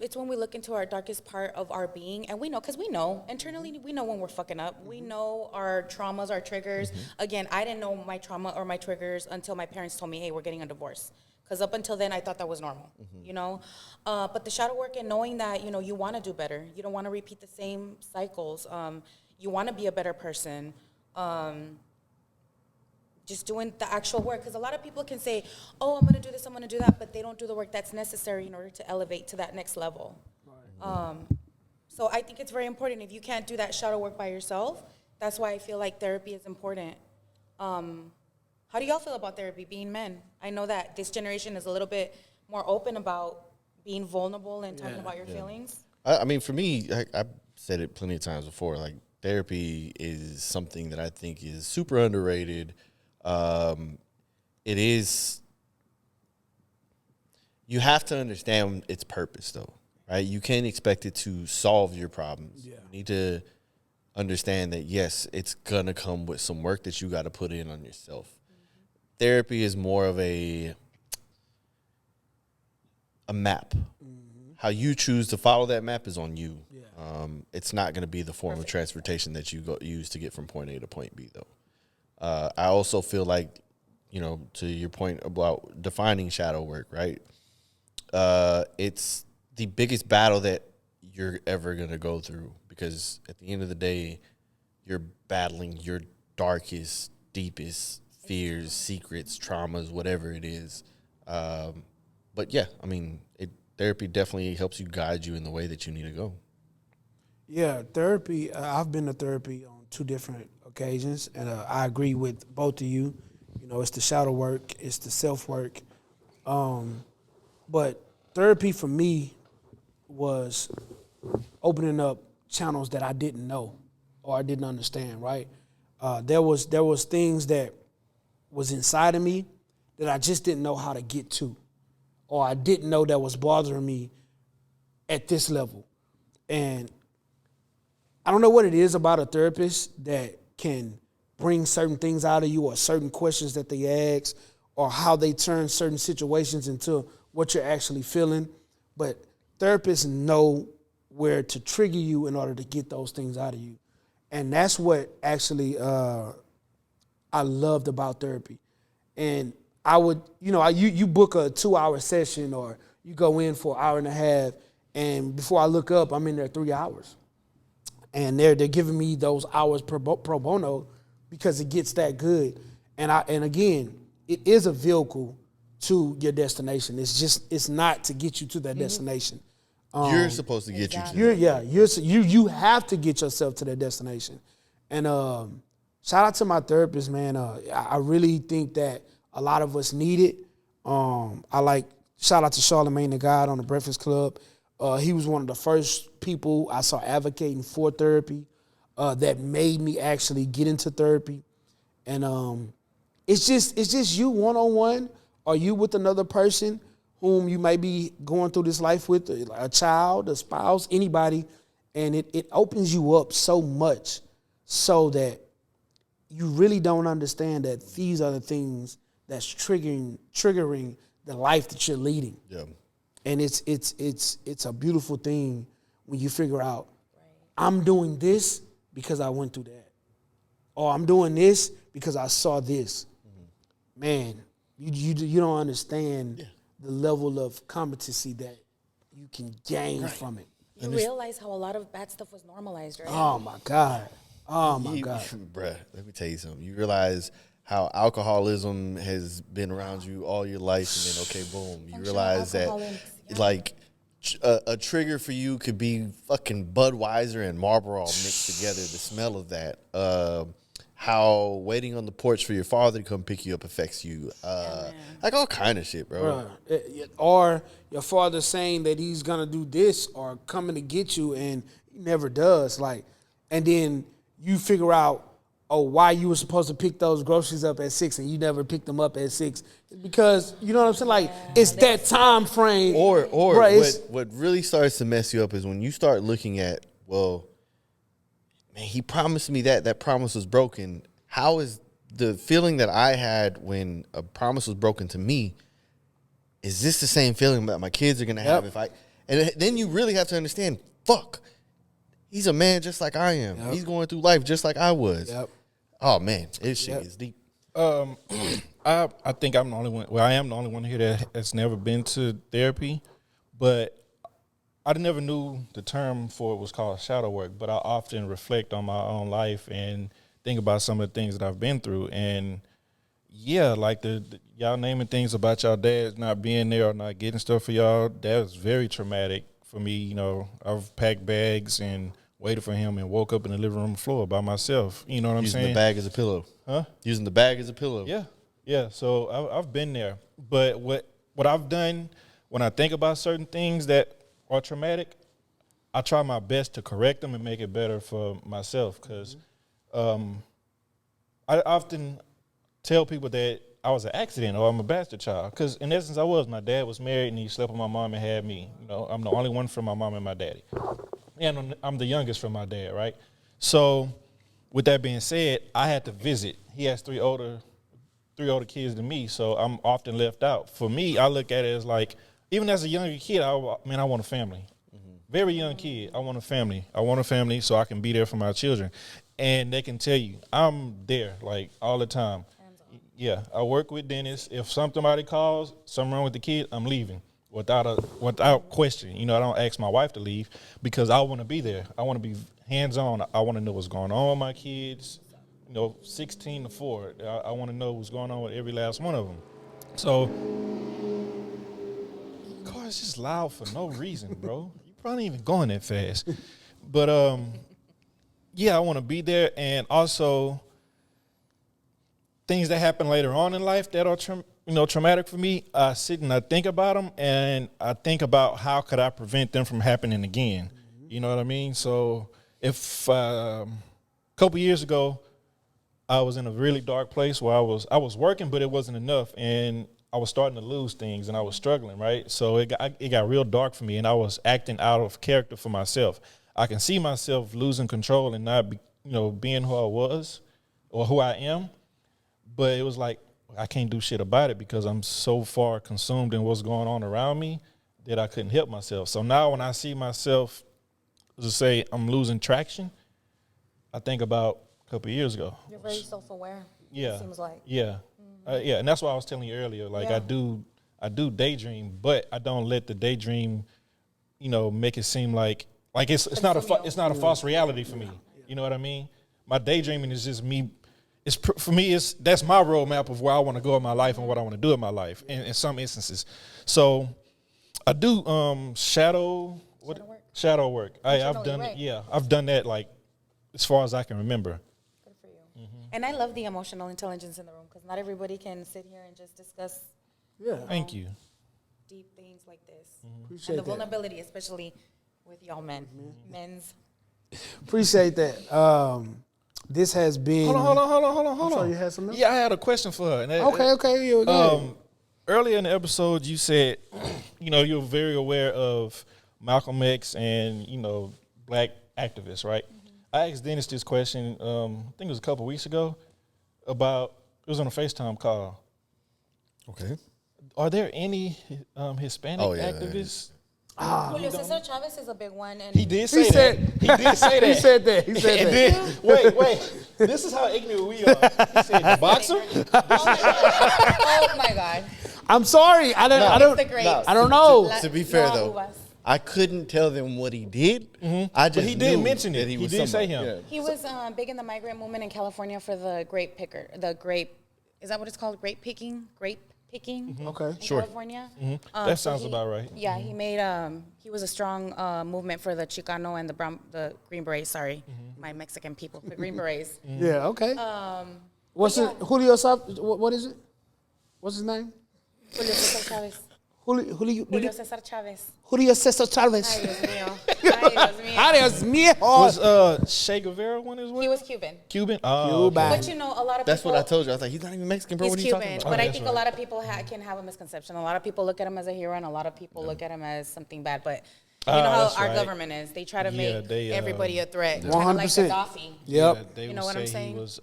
It's when we look into our darkest part of our being, and we know, because we know internally, we know when we're fucking up. We know our traumas, our triggers. Again, I didn't know my trauma or my triggers until my parents told me, hey, we're getting a divorce. Because up until then, I thought that was normal, you know? But the shadow work and knowing that, you know, you want to do better. You don't want to repeat the same cycles. You want to be a better person. Just doing the actual work. Because a lot of people can say, oh, I'm going to do this, I'm going to do that, but they don't do the work that's necessary in order to elevate to that next level. So I think it's very important. If you can't do that shadow work by yourself, that's why I feel like therapy is important. How do y'all feel about therapy, being men? I know that this generation is a little bit more open about being vulnerable and talking about your feelings. I mean, for me, I've said it plenty of times before, like, therapy is something that I think is super underrated. It is, you have to understand its purpose, though, right? You can't expect it to solve your problems. Yeah. You need to understand that, yes, it's going to come with some work that you got to put in on yourself. Therapy is more of a map. How you choose to follow that map is on you. Yeah. It's not going to be the form of transportation that you use to get from point A to point B, though. I also feel like, you know, to your point about defining shadow work, right? It's the biggest battle that you're ever going to go through, because at the end of the day, you're battling your darkest, deepest fears, secrets, traumas, whatever it is. But yeah, I mean, therapy definitely helps you, guide you in the way that you need to go. Yeah, therapy. I've been to therapy on 2 different occasions, and I agree with both of you. You know, it's the shadow work, it's the self work. But therapy for me was opening up channels that I didn't know or I didn't understand. Right? There was things that was inside of me that I just didn't know how to get to, or I didn't know that was bothering me at this level. And I don't know what it is about a therapist that can bring certain things out of you, or certain questions that they ask, or how they turn certain situations into what you're actually feeling. But therapists know where to trigger you in order to get those things out of you. And that's what actually I loved about therapy. And I would, you know, you book a 2-hour session, or you go in for an hour and a half, and before I look up, I'm in there 3 hours. And they're giving me those hours pro bono because it gets that good. And again, it is a vehicle to your destination. It's not to get you to that destination. You're supposed to get you to You have to get yourself to that destination. And shout out to my therapist, man. I really think that a lot of us need it. Shout out to Charlamagne the God on the Breakfast Club. He was one of the first people I saw advocating for therapy that made me actually get into therapy. And it's just you one-on-one, or you with another person whom you may be going through this life with, a child, a spouse, anybody, and it opens you up so much so that you really don't understand that these are the things that's triggering the life that you're leading. Yeah. And it's a beautiful thing when you figure out, I'm doing this because I went through that, or I'm doing this because I saw this. Man, you don't understand the level of competency that you can gain from it. You realize how a lot of bad stuff was normalized, right? Oh my God. Bruh, let me tell you something. You realize how alcoholism has been around you all your life, and then, okay, boom, you realize that, like, a trigger for you could be fucking Budweiser and Marlboro all mixed together, the smell of that. How waiting on the porch for your father to come pick you up affects you. Like, all kind of shit, bro. Or your father saying that he's going to do this or coming to get you, and He never does. Like, and then you figure out, why you were supposed to pick those groceries up at 6 and you never picked them up at 6. Because, you know what I'm saying? Like, it's that time frame. Or bruh, what really starts to mess you up is when you start looking at, well, man, he promised me that promise was broken. How is the feeling that I had when a promise was broken to me, is this the same feeling that my kids are going to have if I, and then you really have to understand, fuck, he's a man just like I am. He's going through life just like I was. Oh man, this shit is deep. I think I'm the only one. Well, I am the only one here that has never been to therapy, but I never knew the term for it was called shadow work. But I often reflect on my own life and think about some of the things that I've been through. And yeah, like the y'all naming things about y'all dads not being there or not getting stuff for y'all, that was very traumatic for me. You know, I've packed bags and waited for him and woke up in the living room floor by myself. You know what I'm saying? Using the bag as a pillow. Huh? Using the bag as a pillow. Yeah. So I've been there. But what I've done when I think about certain things that are traumatic, I try my best to correct them and make it better for myself. Because I often tell people that I was an accident or I'm a bastard child. Because in essence, I was. My dad was married and he slept with my mom and had me. You know, I'm the only one from my mom and my daddy. And I'm the youngest from my dad, right? So with that being said, I had to visit. He has three older kids than me, so I'm often left out. For me, I look at it as like, even as a younger kid, I want a family. Very young kid, I want a family. I want a family so I can be there for my children. And they can tell you, I'm there, like, all the time. Yeah, I work with Dennis. If somebody calls, something wrong with the kid, I'm leaving. Without question. You know, I don't ask my wife to leave because I want to be there. I want to be hands-on. I want to know what's going on with my kids, 16 to 4. I want to know what's going on with every last one of them. So, the car is just loud for no reason, bro. You're probably even going that fast. But, yeah, I want to be there. And also, things that happen later on in life that are traumatic for me, I sit and I think about them, and I think about how could I prevent them from happening again. You know what I mean? So if a couple years ago, I was in a really dark place where I was working, but it wasn't enough, and I was starting to lose things, and I was struggling, right? So it got real dark for me, and I was acting out of character for myself. I can see myself losing control and not being who I was or who I am, but it was like, I can't do shit about it because I'm so far consumed in what's going on around me that I couldn't help myself. So now when I see myself, let's say I'm losing traction, I think about a couple of years ago. You're very self-aware. Yeah. It seems like. Yeah. Yeah, and that's why I was telling you earlier. Like, I do daydream, but I don't let the daydream, make it seem like it's not a false reality for me. You know what I mean? My daydreaming is just me. For me, that's my roadmap of where I want to go in my life and what I want to do in my life in some instances. So I do shadow work. I've done it. Yeah, I've done that like as far as I can remember. Good for you. Mm-hmm. And I love the emotional intelligence in the room because not everybody can sit here and just discuss. Yeah. Thank you. Deep things like this. Mm-hmm. Appreciate and the that. vulnerability, especially with y'all men. Mm-hmm. Men's. Appreciate that. This has been. Hold on. So you had something else? Yeah, I had a question for her. And Okay. Yeah, go ahead. Earlier in the episode, you said, you're very aware of Malcolm X and, black activists, right? Mm-hmm. I asked Dennis this question, I think it was a couple weeks ago, it was on a FaceTime call. Okay. Are there any Hispanic activists? Julio Cesar Chavez is a big one. And He did say that. He did say that. He said that. He said that. Then, wait. This is how ignorant we are. He said the boxer? Oh my God. I'm sorry. I don't know. To be fair, though, I couldn't tell them what he did. Mm-hmm. I just but he did knew mention it. that He did say him. Yeah. He was big in the migrant movement in California for the grape picker. Is that what it's called? Grape picking? Mm-hmm. Okay. In California. Mm-hmm. That sounds about right. Yeah, he made he was a strong movement for the Chicano and the Green Berets. Sorry, my Mexican people, the Green Berets. Yeah. Okay. What's it? Julio? What is it? What's his name? Julio Cesar Chavez. Julio Julio Cesar Chavez. Julio Cesar Chavez. Ay, Dios mío. Ay, Dios mío. Was Che Guevara one as well? He was Cuban. Cuban. Cuban. But you know, a lot of That's people. what I told you. I was like, he's not even Mexican, bro. He's What are you Cuban, talking about? but I that's think right. a lot of people can have a misconception. A lot of people look at him as a hero, and a lot of people look at him as something bad. But you know how that's our right. government is. They try to make they, everybody a threat. Kind of like 100%. Gaddafi. Yep. They You would know what I'm say saying? He was,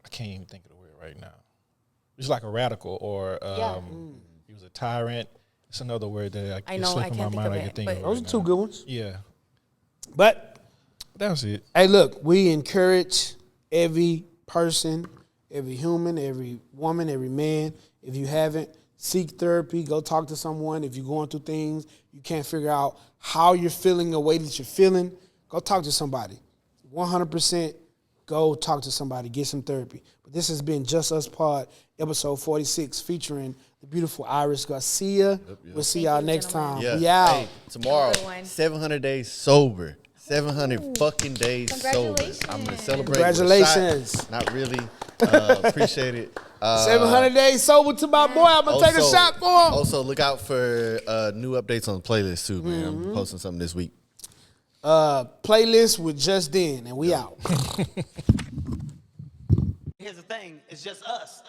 I can't even think of the word right now. He's like a radical, or he was a tyrant. It's another word that I it's know, I slipping can't my think mind. of I it, can think but- of Those right are two now. good ones. Yeah, But that was it. hey, look, we encourage every person, every human, every woman, every man. If you haven't, seek therapy. Go talk to someone. If you're going through things, you can't figure out how you're feeling, the way that you're feeling, go talk to somebody. 100% go talk to somebody. Get some therapy. But this has been Just Us Pod, episode 46, featuring the beautiful Iris Garcia. We'll see y'all you, next gentlemen. time. We out. Hey, tomorrow, Have a good one. 700 days sober. 700 fucking days sober. I'm gonna celebrate. Congratulations. With a shot. Not really. Appreciate it. 700 days sober to my boy. I'm going to take a shot for him. Also, look out for new updates on the playlist too, man. I'm posting something this week. Playlist with Just Den, and we out. Here's the thing, it's just us.